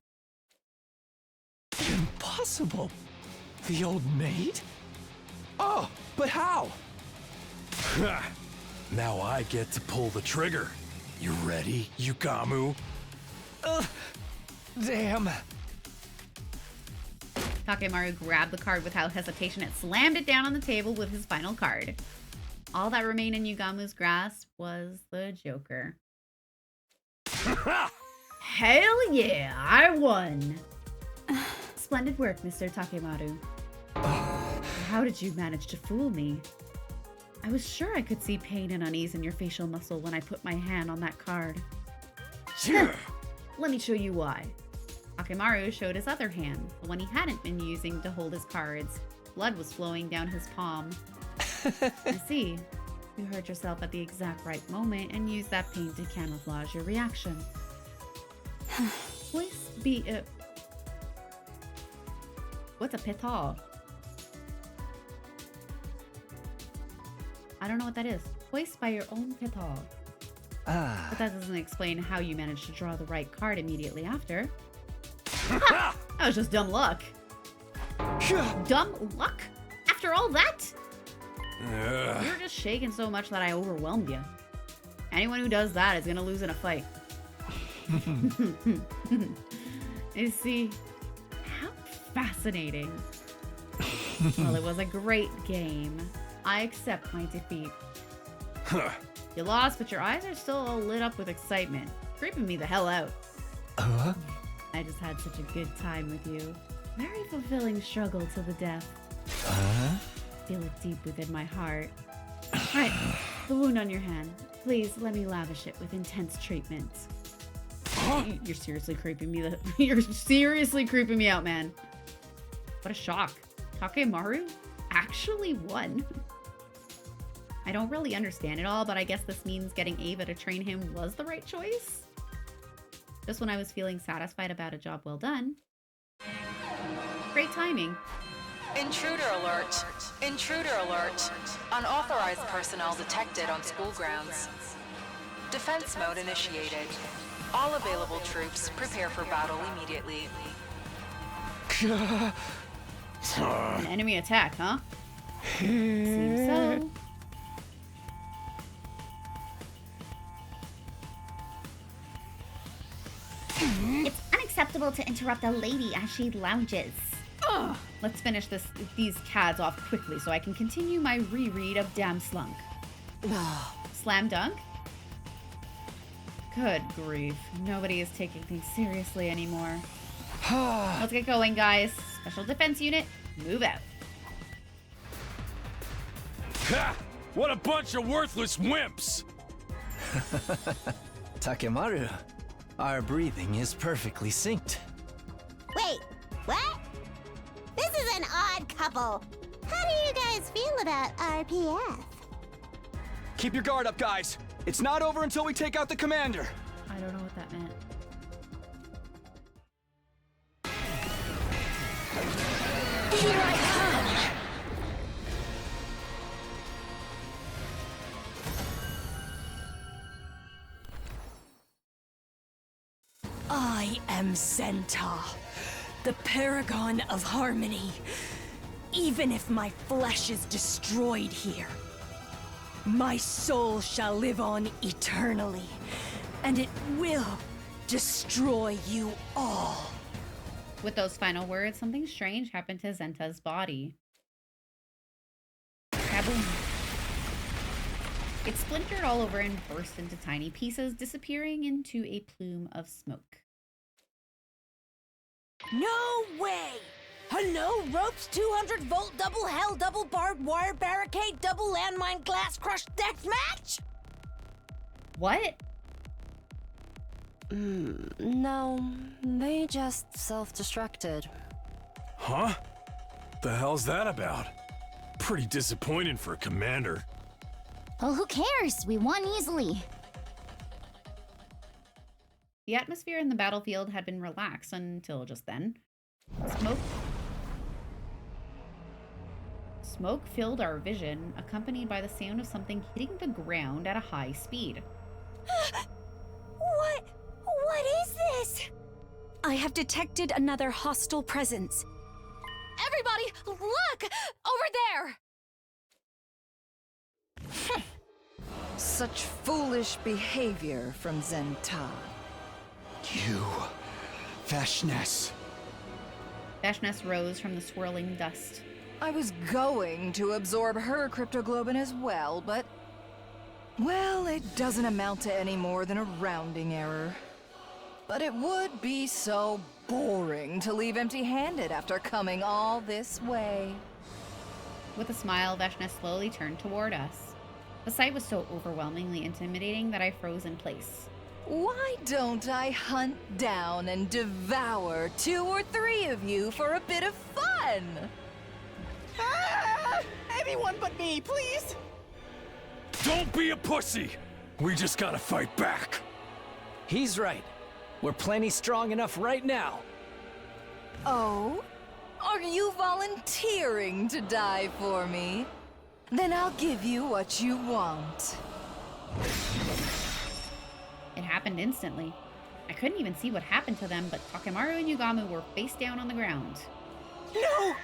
Impossible! The old maid? Oh, but how? Now I get to pull the trigger. You ready, Yugamu? Damn. Takemaru grabbed the card without hesitation and slammed it down on the table with his final card. All that remained in Yugamu's grasp was the Joker. Hell yeah, I won! Splendid work, Mr. Takemaru. How did you manage to fool me? I was sure I could see pain and unease in your facial muscle when I put my hand on that card. Let me show you why. Takemaru showed his other hand, the one he hadn't been using to hold his cards. Blood was flowing down his palm. I see. You hurt yourself at the exact right moment and used that pain to camouflage your reaction. Please be What's a pital? I don't know what that is. Hoist by your own pital. But that doesn't explain how you managed to draw the right card immediately after. Ha! That was just dumb luck. Dumb luck? After all that? You're just shaking so much that I overwhelmed you. Anyone who does that is gonna lose in a fight. You see, how fascinating. Well, it was a great game. I accept my defeat. You lost, but your eyes are still all lit up with excitement. Creeping me the hell out. I just had such a good time with you. Very fulfilling struggle to the death. Feel it deep within my heart. Right, the wound on your hand. Please let me lavish it with intense treatment. You're seriously creeping me. You're seriously creeping me out, man. What a shock. Takemaru actually won. I don't really understand it all, but I guess this means getting Ava to train him was the right choice. Just when I was feeling satisfied about a job well done. Great timing. Intruder alert. Intruder alert. Unauthorized personnel detected on school grounds. Defense mode initiated. All available troops prepare for battle immediately. An enemy attack, huh? Seems so. It's unacceptable to interrupt a lady as she lounges. Ugh. Let's finish these cads off quickly so I can continue my reread of Damn Slunk. Slam dunk? Good grief. Nobody is taking things seriously anymore. Let's get going, guys. Special Defense Unit, move out. Ha! What a bunch of worthless wimps! Takemaru, our breathing is perfectly synced. Wait, what? This is an odd couple. How do you guys feel about RPF? Keep your guard up, guys. It's not over until we take out the commander. I don't know what that meant. Here I come! I am Zenta, the paragon of harmony. Even if my flesh is destroyed here, my soul shall live on eternally, and it will destroy you all. With those final words, something strange happened to Zenta's body. Kaboom. It splintered all over and burst into tiny pieces, disappearing into a plume of smoke. No way! A no ropes, 200-volt, double hell, double barbed wire barricade, double landmine glass crush deathmatch? What? No, they just self-destructed. Huh? The hell's that about? Pretty disappointing for a commander. Well, who cares? We won easily. The atmosphere in the battlefield had been relaxed until just then. Smoke filled our vision, accompanied by the sound of something hitting the ground at a high speed. What is this? I have detected another hostile presence. Everybody, look! Over there! Such foolish behavior from Zenta. You, Veshness. Veshness rose from the swirling dust. I was going to absorb her cryptoglobin as well, but... well, it doesn't amount to any more than a rounding error. But it would be so boring to leave empty-handed after coming all this way. With a smile, Veshness slowly turned toward us. The sight was so overwhelmingly intimidating that I froze in place. Why don't I hunt down and devour 2 or 3 of you for a bit of fun? Ah! Anyone but me, please! Don't be a pussy! We just gotta fight back. He's right. We're plenty strong enough right now. Oh? Are you volunteering to die for me? Then I'll give you what you want. It happened instantly. I couldn't even see what happened to them, but Takemaru and Yugamu were face down on the ground. No!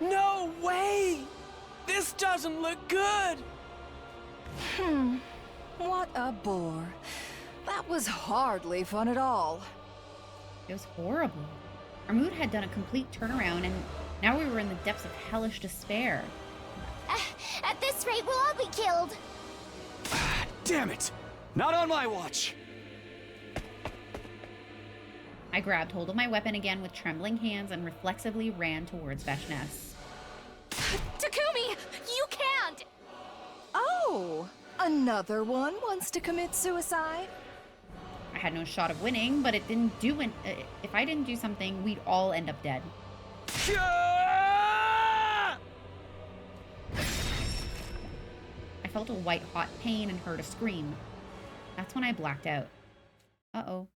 No way! This doesn't look good! What a bore. That was hardly fun at all. It was horrible. Our mood had done a complete turnaround, and now we were in the depths of hellish despair. At this rate, we'll all be killed. Damn it! Not on my watch! I grabbed hold of my weapon again with trembling hands and reflexively ran towards Veshness. Takumi, you can't! Oh, another one wants to commit suicide? I had no shot of winning, but it didn't do it. If I didn't do something, we'd all end up dead. I felt a white-hot pain and heard a scream. That's when I blacked out. Uh-oh.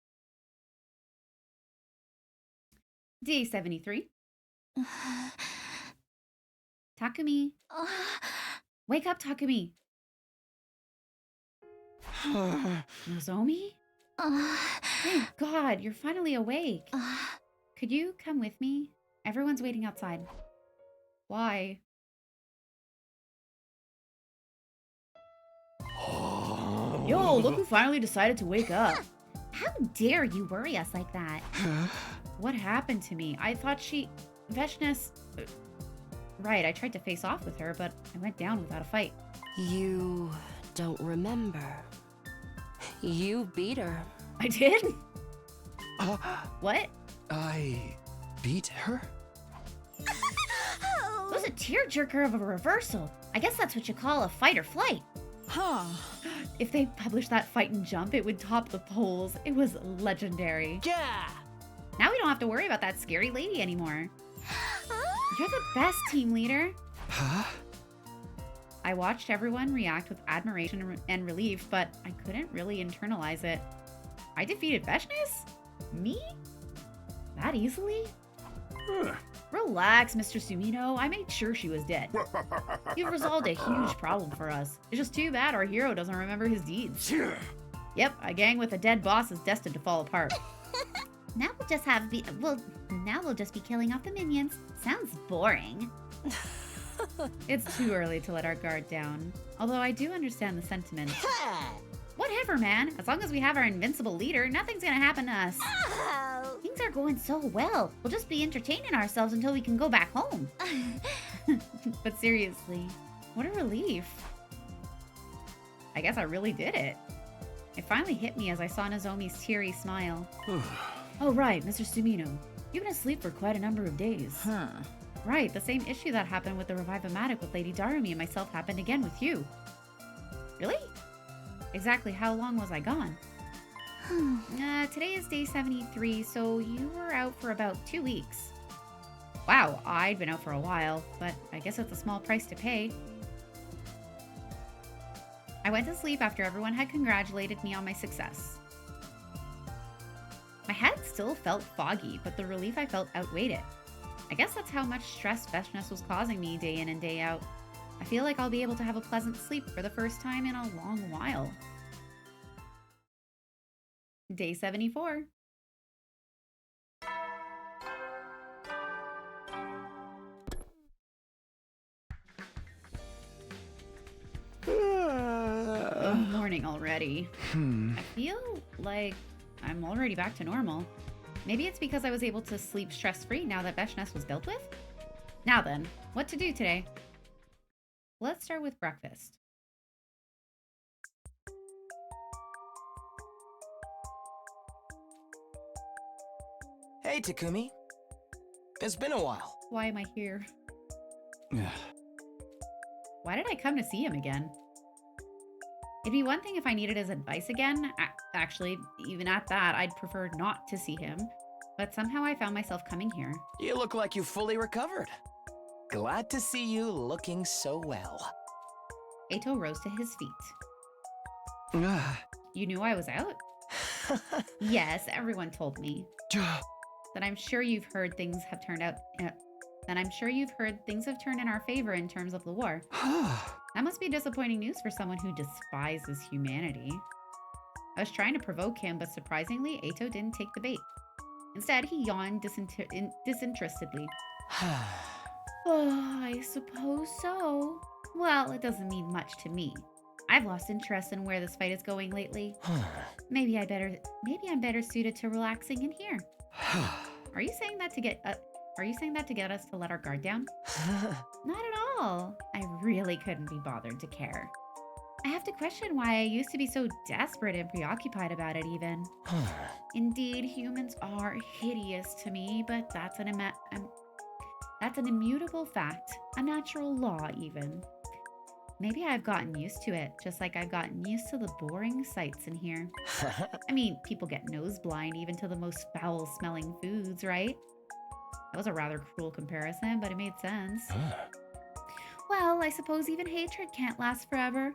Day 73. Takumi. Wake up, Takumi. Nozomi? Thank God, you're finally awake. Could you come with me? Everyone's waiting outside. Why? Yo, look who finally decided to wake up. How dare you worry us like that? What happened to me? I thought Veshness... Right, I tried to face off with her, but I went down without a fight. You don't remember. You beat her. I did? What? I beat her? It was a tearjerker of a reversal. I guess that's what you call a fight or flight. Huh. If they published that fight and jump, it would top the polls. It was legendary. Yeah! Now we don't have to worry about that scary lady anymore. You're the best team leader. Huh? I watched everyone react with admiration and relief, but I couldn't really internalize it. I defeated Veshness? Me? That easily? Relax, Mr. Sumino. I made sure she was dead. You've resolved a huge problem for us. It's just too bad our hero doesn't remember his deeds. Yep, a gang with a dead boss is destined to fall apart. Now we'll just be killing off the minions. Sounds boring. It's too early to let our guard down. Although I do understand the sentiment. Whatever, man. As long as we have our invincible leader, nothing's gonna happen to us. Oh. Things are going so well. We'll just be entertaining ourselves until we can go back home. But seriously, what a relief. I guess I really did it. It finally hit me as I saw Nozomi's teary smile. Oh right, Mr. Sumino. You've been asleep for quite a number of days. Huh. Right, the same issue that happened with the Revive-O-Matic with Lady Darumi and myself happened again with you. Really? Exactly how long was I gone? Today is day 73, so you were out for about 2 weeks. Wow, I'd been out for a while, but I guess it's a small price to pay. I went to sleep after everyone had congratulated me on my success. My head still felt foggy, but the relief I felt outweighed it. I guess that's how much stress Veshness was causing me day in and day out. I feel like I'll be able to have a pleasant sleep for the first time in a long while. Day 74. Morning already. I feel like I'm already back to normal. Maybe it's because I was able to sleep stress-free now that Veshness was dealt with? Now then, what to do today? Let's start with breakfast. Hey, Takumi. It's been a while. Why am I here? Yeah. Why did I come to see him again? It'd be one thing if I needed his advice again. Actually, even at that, I'd prefer not to see him. But somehow I found myself coming here. You look like you fully recovered. Glad to see you looking so well. Eito rose to his feet. You knew I was out? Yes, everyone told me. That I'm sure you've heard things have turned out. Things have turned in our favor in terms of the war. That must be disappointing news for someone who despises humanity. I was trying to provoke him, but surprisingly, Eito didn't take the bait. Instead, he yawned disinterestedly. Oh, I suppose so. Well, it doesn't mean much to me. I've lost interest in where this fight is going lately. Maybe I'm better suited to relaxing in here. Are you saying that to get us to let our guard down? Not at all. I really couldn't be bothered to care. I have to question why I used to be so desperate and preoccupied about it even. Indeed, humans are hideous to me, but that's an immutable fact, a natural law even. Maybe I've gotten used to it, just like I've gotten used to the boring sights in here. I mean, people get nose blind even to the most foul-smelling foods, right? That was a rather cruel comparison, but it made sense. Well, I suppose even hatred can't last forever.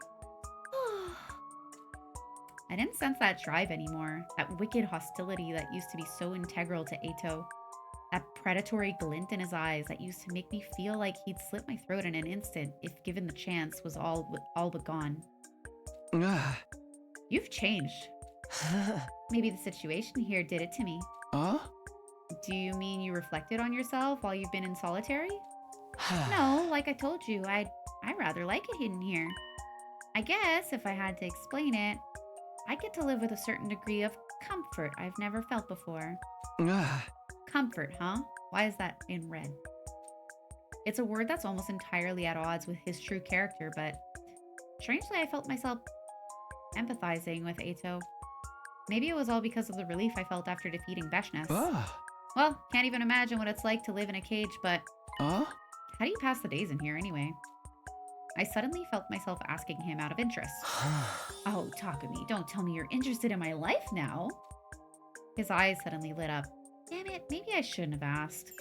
I didn't sense that drive anymore, that wicked hostility that used to be so integral to Eito. That predatory glint in his eyes that used to make me feel like he'd slit my throat in an instant if given the chance was all but gone. You've changed. Maybe the situation here did it to me. Do you mean you reflected on yourself while you've been in solitary? No, like I told you, I rather like it in here. I guess if I had to explain it, I get to live with a certain degree of comfort I've never felt before. Comfort, huh? Why is that in red? It's a word that's almost entirely at odds with his true character, but strangely I felt myself empathizing with Eito. Maybe it was all because of the relief I felt after defeating Veshness. Well, can't even imagine what it's like to live in a cage, but how do you pass the days in here anyway? I suddenly felt myself asking him out of interest. Oh, Takumi, don't tell me you're interested in my life now. His eyes suddenly lit up. Damn it, maybe I shouldn't have asked.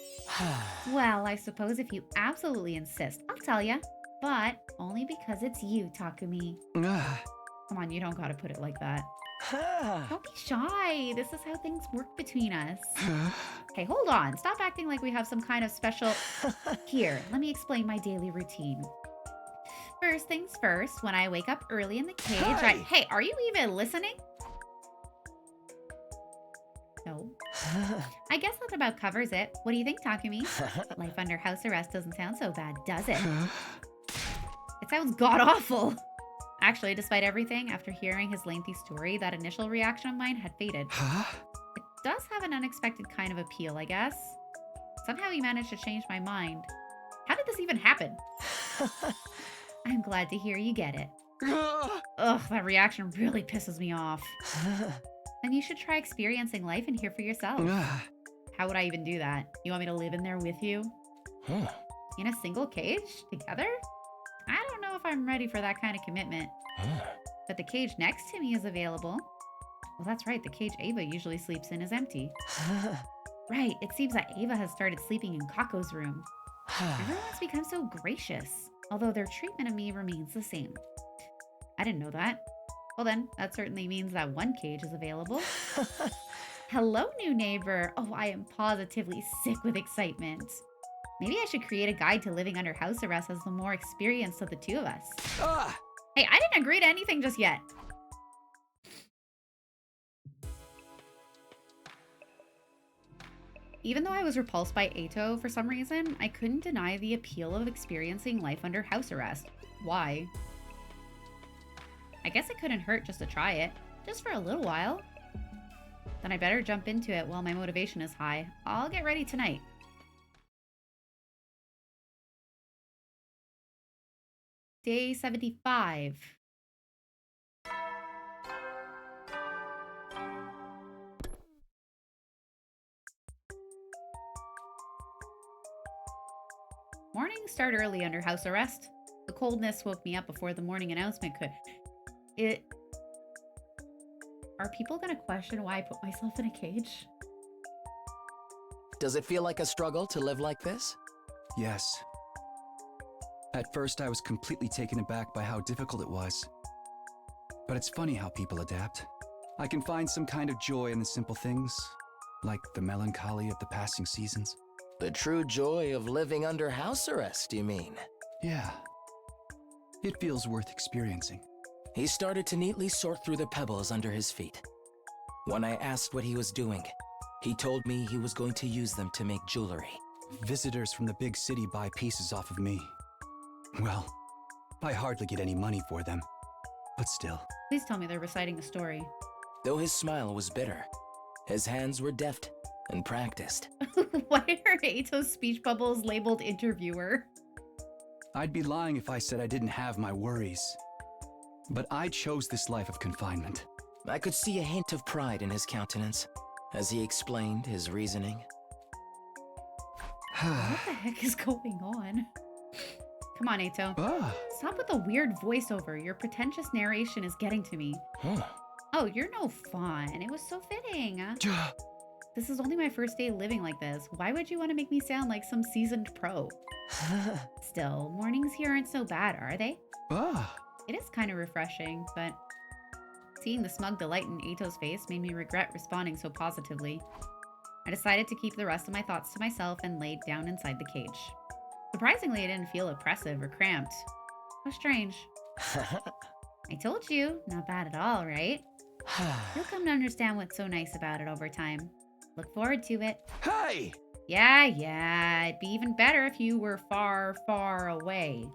Well, I suppose if you absolutely insist, I'll tell ya. But only because it's you, Takumi. Come on, you don't gotta put it like that. Don't be shy. This is how things work between us. Okay, hold on. Stop acting like we have some kind of special... Here, let me explain my daily routine. First things first, when I wake up early in the cage, Hey, are you even listening? No. I guess that about covers it. What do you think, Takumi? Life under house arrest doesn't sound so bad, does it? It sounds god-awful. Actually, despite everything, after hearing his lengthy story, that initial reaction of mine had faded. It does have an unexpected kind of appeal, I guess. Somehow he managed to change my mind. How did this even happen? I'm glad to hear you get it. Ugh, that reaction really pisses me off. Then you should try experiencing life in here for yourself. How would I even do that? You want me to live in there with you? In a single cage? Together? I don't know if I'm ready for that kind of commitment. But the cage next to me is available. Well, that's right. The cage Ava usually sleeps in is empty. Right. It seems that Ava has started sleeping in Kako's room. Everyone's become so gracious, although their treatment of me remains the same. I didn't know that. Well then, that certainly means that one cage is available. Hello, new neighbor. Oh, I am positively sick with excitement. Maybe I should create a guide to living under house arrest as the more experienced of the two of us. Hey, I didn't agree to anything just yet. Even though I was repulsed by Eito for some reason, I couldn't deny the appeal of experiencing life under house arrest. Why? I guess it couldn't hurt just to try it, just for a little while. Then I better jump into it while my motivation is high. I'll get ready tonight. Day 75. Mornings start early under house arrest. The coldness woke me up before the morning announcement could. Are people gonna question why I put myself in a cage? Does it feel like a struggle to live like this? Yes. At first, I was completely taken aback by how difficult it was. But it's funny how people adapt. I can find some kind of joy in the simple things, like the melancholy of the passing seasons. The true joy of living under house arrest, you mean? Yeah. It feels worth experiencing. He started to neatly sort through the pebbles under his feet. When I asked what he was doing, he told me he was going to use them to make jewelry. Visitors from the big city buy pieces off of me. Well, I hardly get any money for them, but still. Please tell me they're reciting a story. Though his smile was bitter, his hands were deft and practiced. Why are Eito's speech bubbles labeled interviewer? I'd be lying if I said I didn't have my worries. But I chose this life of confinement. I could see a hint of pride in his countenance as he explained his reasoning. What the heck is going on? Come on, Eito. Stop with the weird voiceover. Your pretentious narration is getting to me. Oh, you're no fun. It was so fitting. This is only my first day living like this. Why would you want to make me sound like some seasoned pro? Still, mornings here aren't so bad, are they? It is kind of refreshing, but seeing the smug delight in Eito's face made me regret responding so positively. I decided to keep the rest of my thoughts to myself and laid down inside the cage. Surprisingly, it didn't feel oppressive or cramped. How strange. I told you, not bad at all, right? You'll come to understand what's so nice about it over time. Look forward to it. Hey! Yeah, it'd be even better if you were far, far away.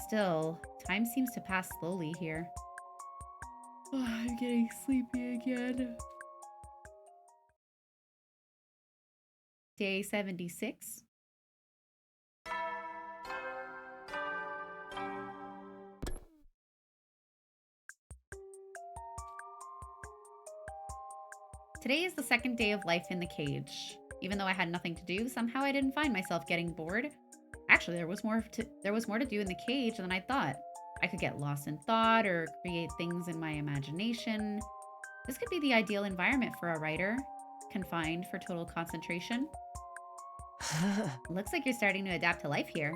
Still, time seems to pass slowly here. Oh, I'm getting sleepy again. Day 76. Today is the second day of life in the cage. Even though I had nothing to do, somehow I didn't find myself getting bored. Actually, there was more to do in the cage than I thought. I could get lost in thought or create things in my imagination. This could be the ideal environment for a writer, confined for total concentration. Looks like you're starting to adapt to life here.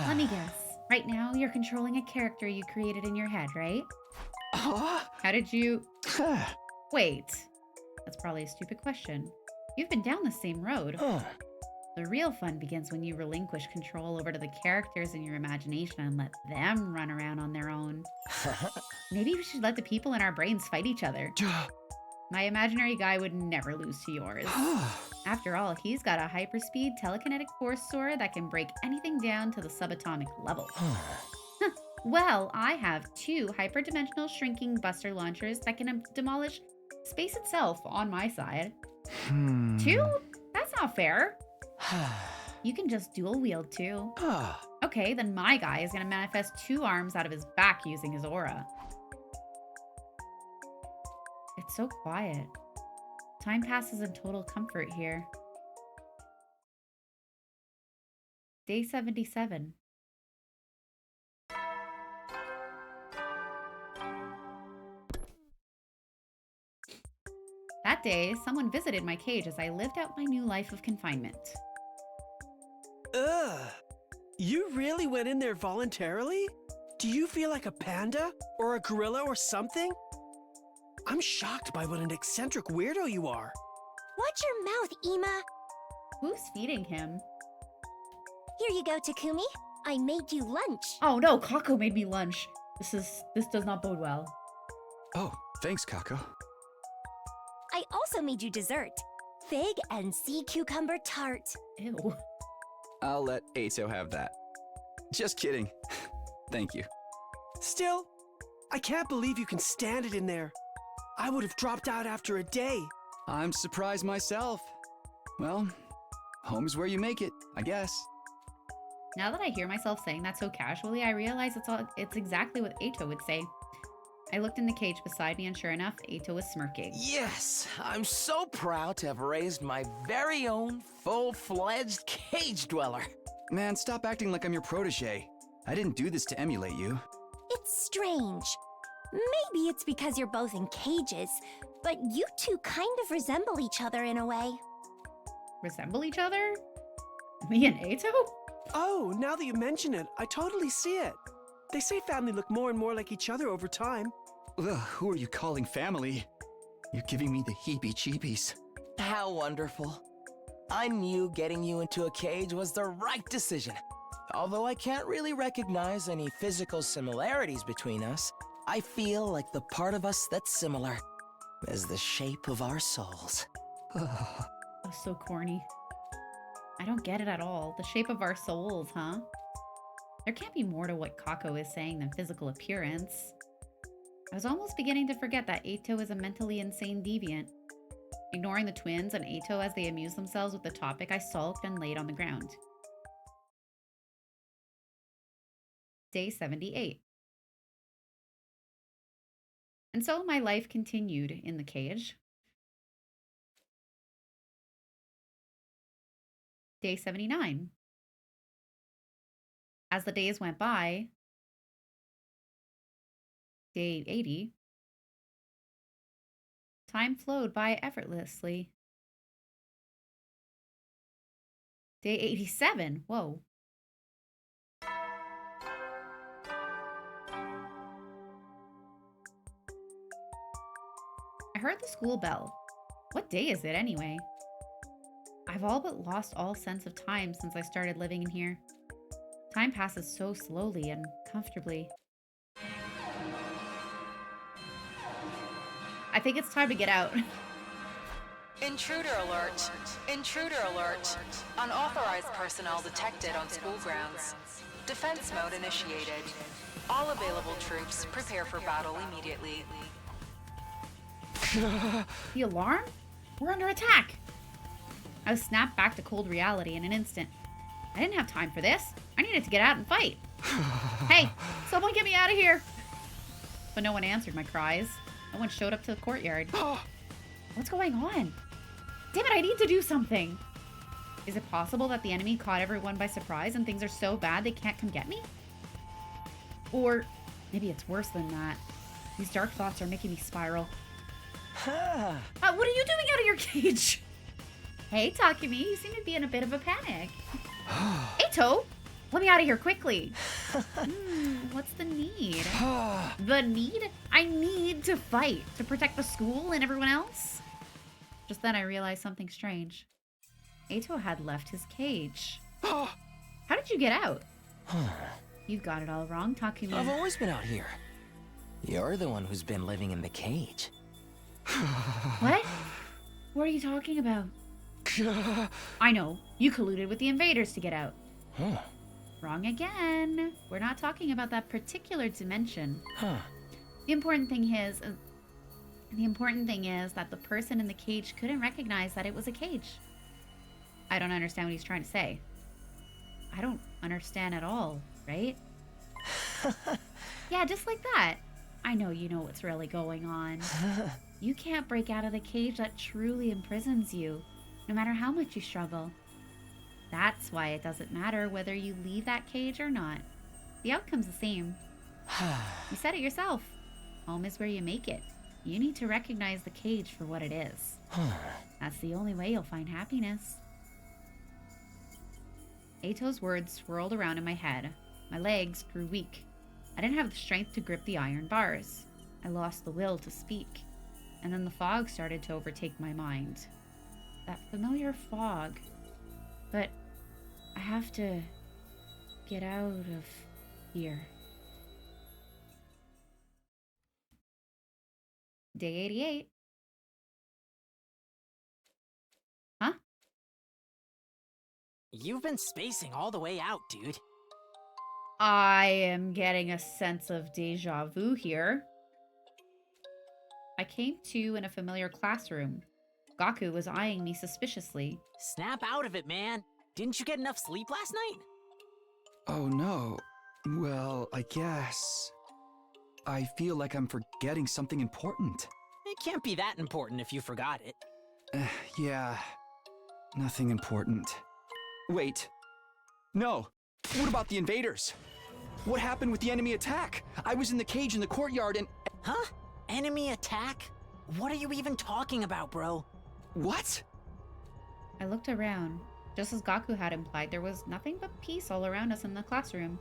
Let me guess. Right now, you're controlling a character you created in your head, right? How did you... Wait. That's probably a stupid question. You've been down the same road. The real fun begins when you relinquish control over to the characters in your imagination and let them run around on their own. Maybe we should let the people in our brains fight each other. My imaginary guy would never lose to yours. After all, he's got a hyperspeed telekinetic force sword that can break anything down to the subatomic level. Well, I have 2 hyperdimensional shrinking buster launchers that can demolish space itself on my side. 2? That's not fair. You can just dual wield 2. Okay, then my guy is gonna manifest 2 arms out of his back using his aura. It's so quiet. Time passes in total comfort here. Day 77. That day, someone visited my cage as I lived out my new life of confinement. Ugh. You really went in there voluntarily? Do you feel like a panda? Or a gorilla or something? I'm shocked by what an eccentric weirdo you are. Watch your mouth, Ima. Who's feeding him? Here you go, Takumi. I made you lunch. Oh no, Kako made me lunch. This does not bode well. Oh, thanks, Kako. I also made you dessert. Fig and sea cucumber tart. Ew. I'll let Ato have that. Just kidding. Thank you. Still, I can't believe you can stand it in there. I would have dropped out after a day. I'm surprised myself. Well, home is where you make it, I guess. Now that I hear myself saying that so casually, I realize it's exactly what Ato would say. I looked in the cage beside me and sure enough, Ato was smirking. Yes, I'm so proud to have raised my very own full-fledged cage dweller. Man, stop acting like I'm your protege. I didn't do this to emulate you. It's strange. Maybe it's because you're both in cages, but you two kind of resemble each other in a way. Resemble each other? Me and Ato? Oh, now that you mention it, I totally see it. They say family look more and more like each other over time. Ugh, who are you calling family? You're giving me the heebie-jeebies. How wonderful. I knew getting you into a cage was the right decision. Although I can't really recognize any physical similarities between us, I feel like the part of us that's similar is the shape of our souls. That's so corny. I don't get it at all. The shape of our souls, huh? There can't be more to what Kako is saying than physical appearance. I was almost beginning to forget that Ato is a mentally insane deviant. Ignoring the twins and Ato as they amuse themselves with the topic, I sulked and laid on the ground. Day 78. And so my life continued in the cage. Day 79. As the days went by, day 80, time flowed by effortlessly. Day 87, whoa. I heard the school bell. What day is it anyway? I've all but lost all sense of time since I started living in here. Time passes so slowly and comfortably. I think it's time to get out. Intruder alert. Intruder alert. Unauthorized personnel detected on school grounds. Defense mode initiated. All available troops prepare for battle immediately. The alarm? We're under attack! I was snapped back to cold reality in an instant. I didn't have time for this. I needed to get out and fight. Hey, someone get me out of here! But no one answered my cries. No one showed up to the courtyard. What's going on? Damn it, I need to do something. Is it possible that the enemy caught everyone by surprise and things are so bad they can't come get me? Or maybe it's worse than that. These dark thoughts are making me spiral. What are you doing out of your cage? Hey, Takumi, you seem to be in a bit of a panic. Eito, let me out of here quickly. What's the need? The need? I need to fight to protect the school and everyone else. Just then I realized something strange. Eito had left his cage. How did you get out? You've got it all wrong, Takumi. I've always been out here. You're the one who's been living in the cage. What? What are you talking about? I know. You colluded with the invaders to get out. Wrong again. We're not talking about that particular dimension. The important thing is that the person in the cage couldn't recognize that it was a cage. I don't understand what he's trying to say. I don't understand at all, right? Yeah, just like that. I know you know what's really going on. You can't break out of the cage that truly imprisons you, no matter how much you struggle. That's why it doesn't matter whether you leave that cage or not. The outcome's the same. You said it yourself. Home is where you make it. You need to recognize the cage for what it is. That's the only way you'll find happiness. Eito's words swirled around in my head. My legs grew weak. I didn't have the strength to grip the iron bars. I lost the will to speak. And then the fog started to overtake my mind. That familiar fog. But I have to get out of here. Day 88. Huh? You've been spacing all the way out, dude. I am getting a sense of deja vu here. I came to in a familiar classroom. Gaku was eyeing me suspiciously. Snap out of it, man. Didn't you get enough sleep last night? Oh no. Well, I guess. I feel like I'm forgetting something important. It can't be that important if you forgot it. Yeah. Nothing important. Wait. No. What about the invaders? What happened with the enemy attack? I was in the cage in the courtyard and... Huh? Enemy attack? What are you even talking about, bro? What? I looked around. Just as Gaku had implied, there was nothing but peace all around us in the classroom.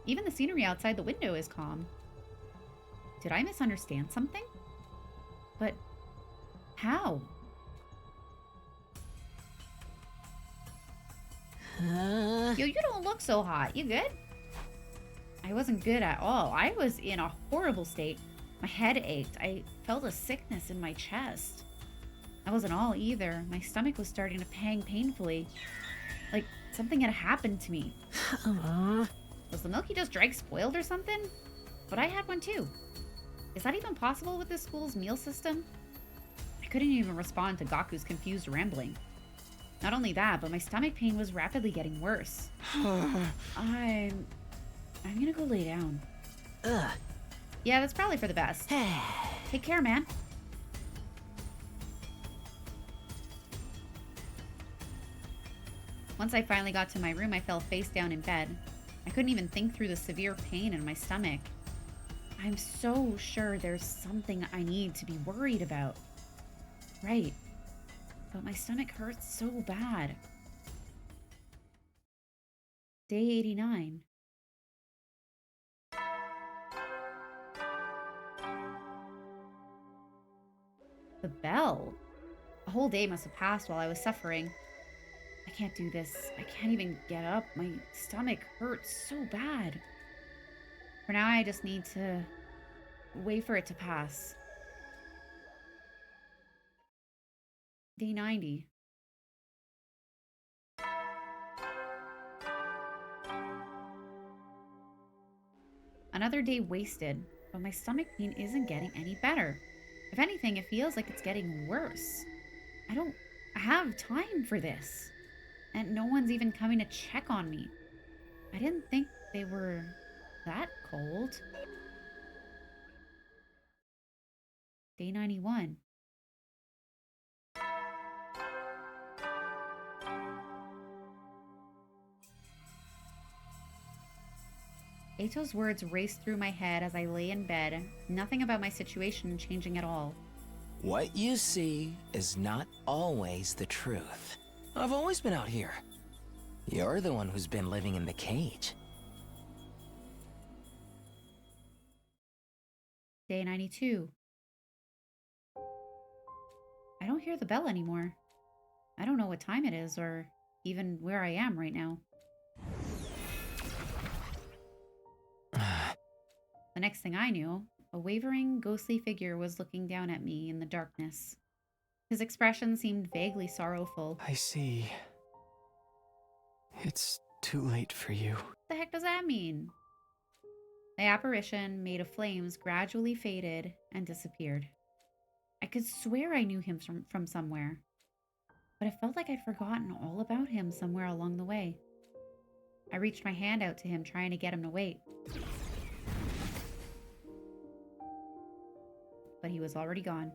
Even the scenery outside the window is calm. Did I misunderstand something? But how? Yo, you don't look so hot. You good? I wasn't good at all. I was in a horrible state. My head ached. I felt a sickness in my chest. I wasn't all either. My stomach was starting to pang painfully. Like something had happened to me. Was the milk you just drank spoiled or something? But I had one too. Is that even possible with this school's meal system? I couldn't even respond to Gaku's confused rambling. Not only that, but my stomach pain was rapidly getting worse. I'm gonna go lay down. Yeah, that's probably for the best. Take care, man. Once I finally got to my room, I fell face down in bed. I couldn't even think through the severe pain in my stomach. I'm so sure there's something I need to be worried about. Right. But my stomach hurts so bad. Day 89. The bell. A whole day must have passed while I was suffering. I can't do this. I can't even get up. My stomach hurts so bad. For now, I just need to wait for it to pass. Day 90. Another day wasted, but my stomach pain isn't getting any better. If anything, it feels like it's getting worse. I don't have time for this. And no one's even coming to check on me. I didn't think they were that cold. Day 91. Ato's words raced through my head as I lay in bed, nothing about my situation changing at all. What you see is not always the truth. I've always been out here. You're the one who's been living in the cage. Day 92. I don't hear the bell anymore. I don't know what time it is or even where I am right now. The next thing I knew, a wavering, ghostly figure was looking down at me in the darkness. His expression seemed vaguely sorrowful. I see. It's too late for you. What the heck does that mean? The apparition, made of flames, gradually faded and disappeared. I could swear I knew him from somewhere, but it felt like I'd forgotten all about him somewhere along the way. I reached my hand out to him, trying to get him to wait. But he was already gone.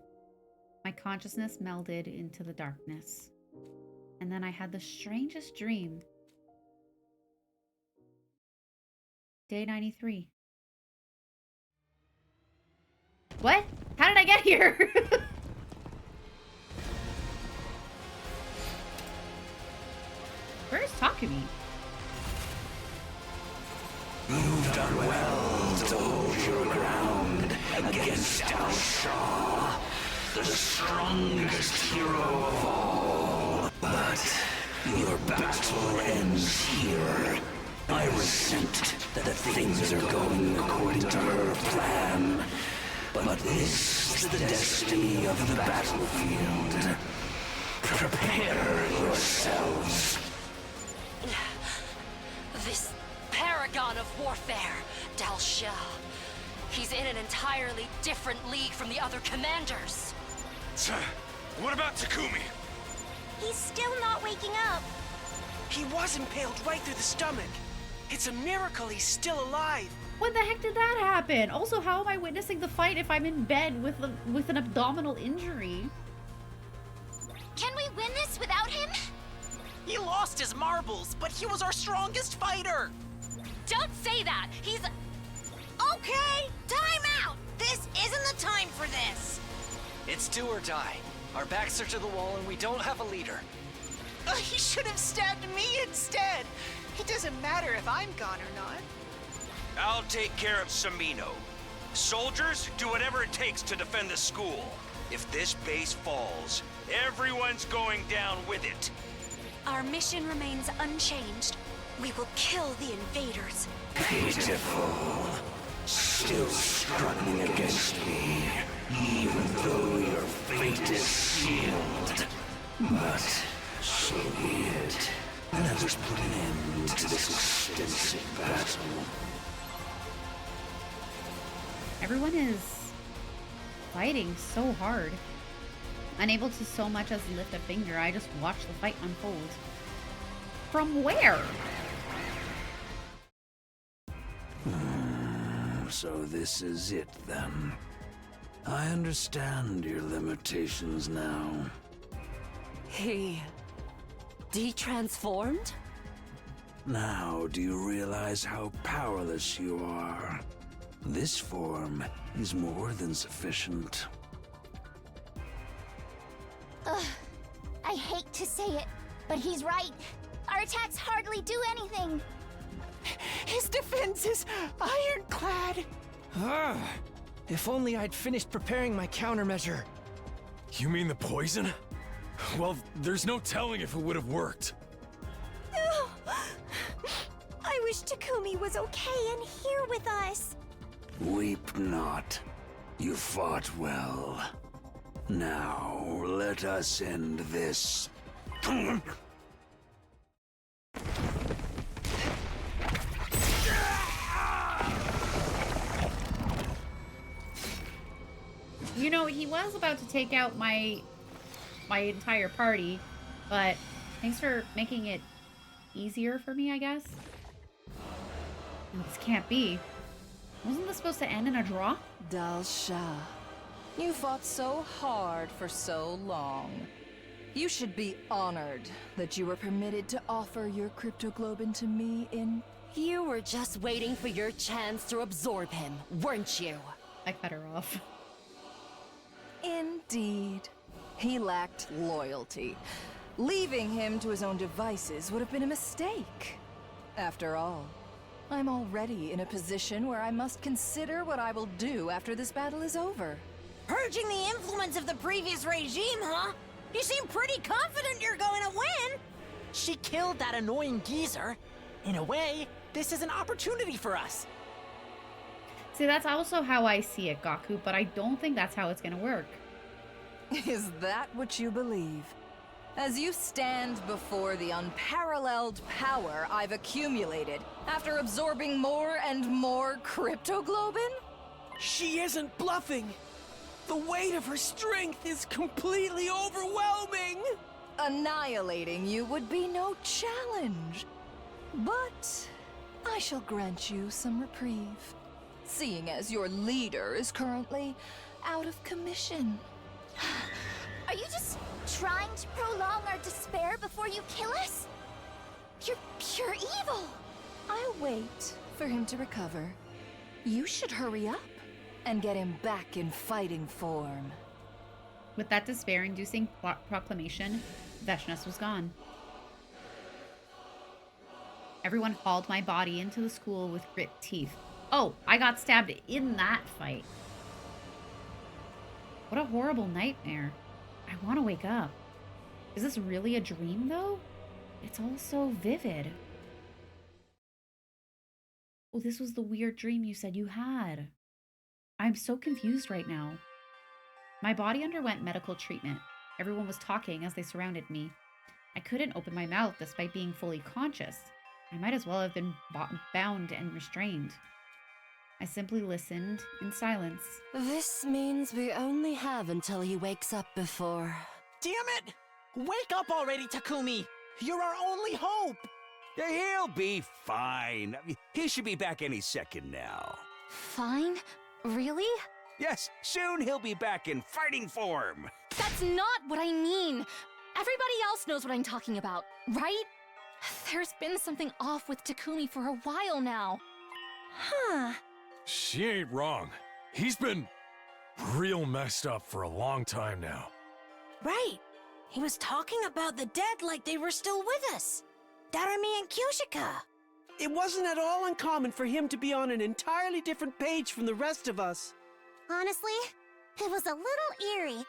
My consciousness melded into the darkness. And then I had the strangest dream. Day 93. What? How did I get here? Where's Takumi? You've done well to hold your ground against Al Shah, the strongest hero of all. But your battle ends here. I resent that things are going according to her plan. But this is the destiny of the battlefield. Prepare yourselves. This paragon of warfare, Dal Shah. He's in an entirely different league from the other commanders. What about Takumi? He's still not waking up. He was impaled right through the stomach. It's a miracle he's still alive. When the heck did that happen? Also, how am I witnessing the fight if I'm in bed with an abdominal injury? Can we win this without him? He lost his marbles, but he was our strongest fighter! Don't say that! He's... Okay, time out! This isn't the time for this! It's do or die. Our backs are to the wall and we don't have a leader. He should have stabbed me instead! It doesn't matter if I'm gone or not. I'll take care of Samino. Soldiers, do whatever it takes to defend the school. If this base falls, everyone's going down with it. Our mission remains unchanged. We will kill the invaders. Pitiful. Still struggling against me, even though your fate is sealed. But so be it. Let us put an end to this extensive battle. Everyone is fighting so hard. Unable to so much as lift a finger, I just watch the fight unfold. From where? So this is it then. I understand your limitations now. He... de-transformed? Now, do you realize how powerless you are? This form is more than sufficient. Ugh, I hate to say it, but he's right. Our attacks hardly do anything. His defense is ironclad! If only I'd finished preparing my countermeasure. You mean the poison? Well, there's no telling if it would have worked. I wish Takumi was okay and here with us. Weep not. You fought well. Now, let us end this. You know, he was about to take out my entire party, but thanks for making it easier for me, I guess. This can't be. Wasn't this supposed to end in a draw? Dal Shah, you fought so hard for so long. You should be honored that you were permitted to offer your cryptoglobin to me in You were just waiting for your chance to absorb him, weren't you? I cut her off. Indeed. He lacked loyalty. Leaving him to his own devices would have been a mistake. After all, I'm already in a position where I must consider what I will do after this battle is over. Purging the influence of the previous regime, huh? You seem pretty confident you're going to win! She killed that annoying geezer. In a way, this is an opportunity for us. See, that's also how I see it, Gaku, but I don't think that's how it's gonna work. Is that what you believe? As you stand before the unparalleled power I've accumulated after absorbing more and more cryptoglobin? She isn't bluffing. The weight of her strength is completely overwhelming. Annihilating you would be no challenge. But I shall grant you some reprieve, seeing as your leader is currently out of commission. Are you just trying to prolong our despair before you kill us? You're pure evil! I'll wait for him to recover. You should hurry up and get him back in fighting form. With that despair-inducing proclamation, Veshness was gone. Everyone hauled my body into the school with grit teeth. Oh, I got stabbed in that fight. What a horrible nightmare. I want to wake up. Is this really a dream, though? It's all so vivid. Oh, this was the weird dream you said you had. I'm so confused right now. My body underwent medical treatment. Everyone was talking as they surrounded me. I couldn't open my mouth despite being fully conscious. I might as well have been bound and restrained. I simply listened in silence. This means we only have until he wakes up before... Damn it! Wake up already, Takumi! You're our only hope! He'll be fine. I mean, he should be back any second now. Fine? Really? Yes, soon he'll be back in fighting form. That's not what I mean! Everybody else knows what I'm talking about, right? There's been something off with Takumi for a while now. Huh. She ain't wrong. He's been real messed up for a long time now. Right. He was talking about the dead like they were still with us. Darumi and Kyoshika. It wasn't at all uncommon for him to be on an entirely different page from the rest of us. Honestly, it was a little eerie.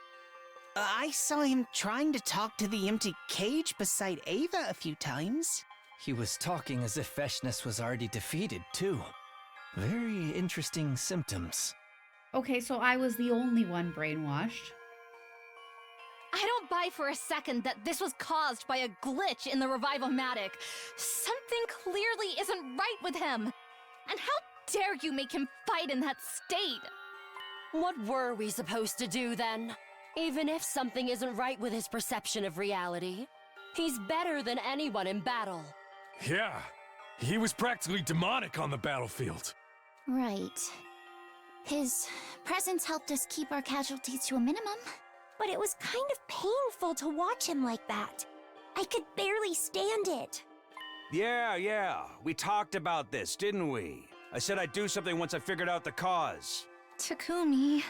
I saw him trying to talk to the empty cage beside Ava a few times. He was talking as if Veshness was already defeated, too. Very interesting symptoms. Okay, so I was the only one brainwashed. I don't buy for a second that this was caused by a glitch in the Revive-O-Matic. Something clearly isn't right with him. And how dare you make him fight in that state? What were we supposed to do then? Even if something isn't right with his perception of reality, he's better than anyone in battle. Yeah, he was practically demonic on the battlefield. Right. His presence helped us keep our casualties to a minimum. But it was kind of painful to watch him like that. I could barely stand it. Yeah. We talked about this, didn't we? I said I'd do something once I figured out the cause. Takumi...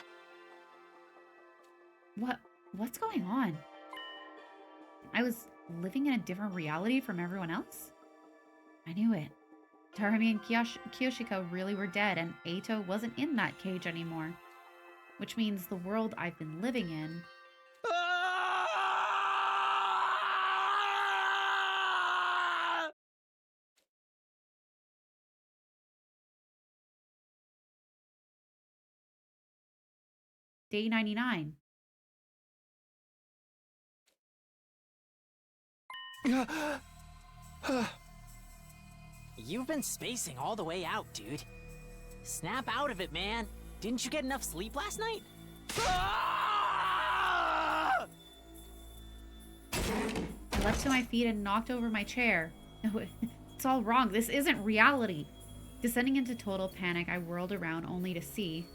What's going on? I was living in a different reality from everyone else? I knew it. Darumi and Kyoshika really were dead, and Eito wasn't in that cage anymore. Which means the world I've been living in... Day 99. You've been spacing all the way out, dude. Snap out of it, man. Didn't you get enough sleep last night? I leapt to my feet and knocked over my chair. No, it's all wrong. This isn't reality. Descending into total panic, I whirled around only to see...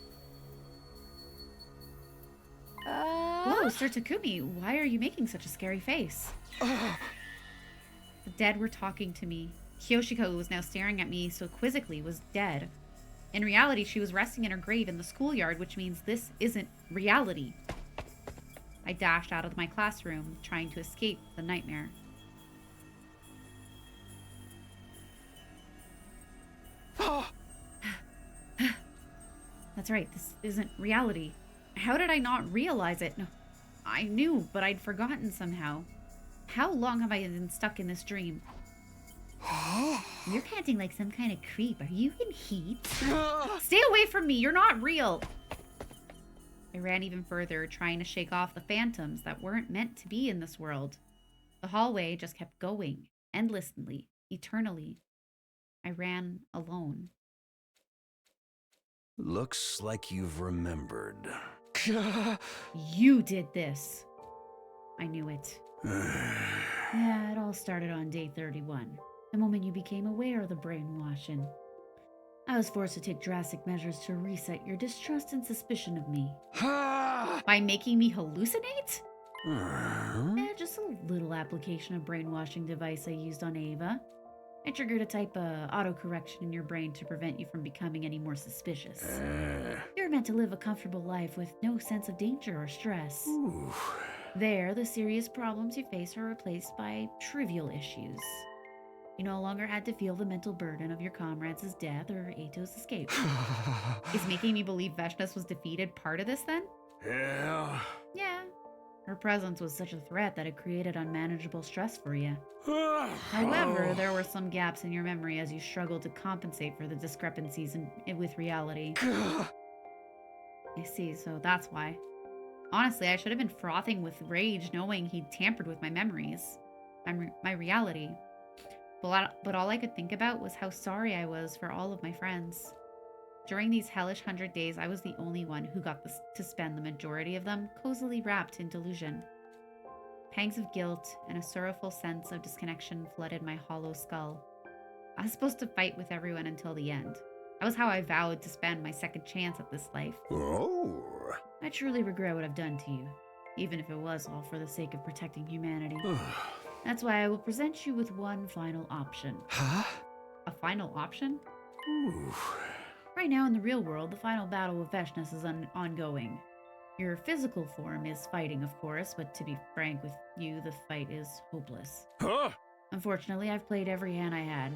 Whoa, Sir Takumi, why are you making such a scary face? The dead were talking to me. Kyoshiko, who was now staring at me so quizzically, was dead. In reality, she was resting in her grave in the schoolyard, which means this isn't reality. I dashed out of my classroom, trying to escape the nightmare. That's right, this isn't reality. How did I not realize it? No, I knew, but I'd forgotten somehow. How long have I been stuck in this dream? You're panting like some kind of creep. Are you in heat? Stay away from me! You're not real! I ran even further, trying to shake off the phantoms that weren't meant to be in this world. The hallway just kept going, endlessly, eternally. I ran alone. Looks like you've remembered. You did this. I knew it. Yeah, it all started on day 31, the moment you became aware of the brainwashing. I was forced to take drastic measures to reset your distrust and suspicion of me. By making me hallucinate? Yeah, just a little application of brainwashing device I used on Ava. I triggered a type of autocorrection in your brain to prevent you from becoming any more suspicious. You're meant to live a comfortable life with no sense of danger or stress. There, the serious problems you face are replaced by trivial issues. You no longer had to feel the mental burden of your comrades' death or Ato's escape. Is making me believe Veshnas was defeated part of this then? Yeah. Yeah. Her presence was such a threat that it created unmanageable stress for you. However, there were some gaps in your memory as you struggled to compensate for the discrepancies with reality. I see, so that's why. Honestly, I should have been frothing with rage knowing he'd tampered with my memories. My reality. But all I could think about was how sorry I was for all of my friends. During these hellish 100 days, I was the only one who got to spend the majority of them cozily wrapped in delusion. Pangs of guilt and a sorrowful sense of disconnection flooded my hollow skull. I was supposed to fight with everyone until the end. That was how I vowed to spend my second chance at this life. Oh. I truly regret what I've done to you, even if it was all for the sake of protecting humanity. That's why I will present you with one final option. Huh? A final option? Right now in the real world, the final battle with Veshnas is ongoing. Your physical form is fighting, of course, but to be frank with you, the fight is hopeless. Unfortunately, I've played every hand I had.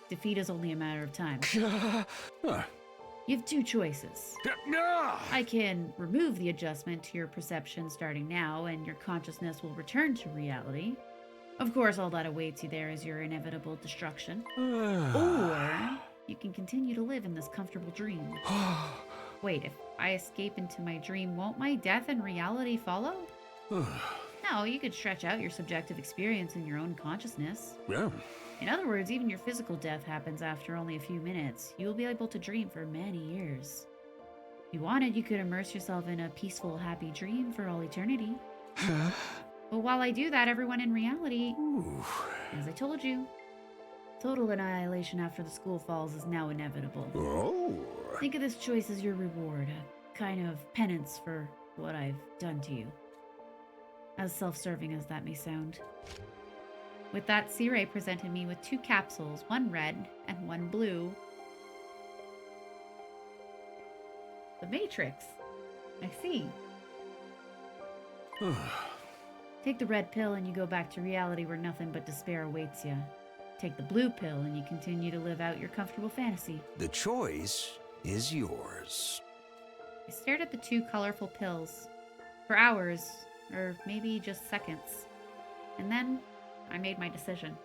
Defeat is only a matter of time. You have two choices. I can remove the adjustment to your perception starting now, and your consciousness will return to reality. Of course, all that awaits you there is your inevitable destruction. Or you can continue to live in this comfortable dream. Wait, if I escape into my dream, won't my death and reality follow? No, you could stretch out your subjective experience in your own consciousness. Yeah. In other words, even your physical death happens after only a few minutes. You will be able to dream for many years. If you wanted, you could immerse yourself in a peaceful, happy dream for all eternity. But while I do that, everyone in reality, as I told you, total annihilation after the school falls is now inevitable. Think of this choice as your reward, a kind of penance for what I've done to you. As self-serving as that may sound. With that, Sirei presented me with 2 capsules, one red and one blue. The Matrix. I see. Take the red pill and you go back to reality where nothing but despair awaits you. Take the blue pill and you continue to live out your comfortable fantasy. The choice is yours. I stared at the 2 colorful pills for hours, or maybe just seconds. And then I made my decision.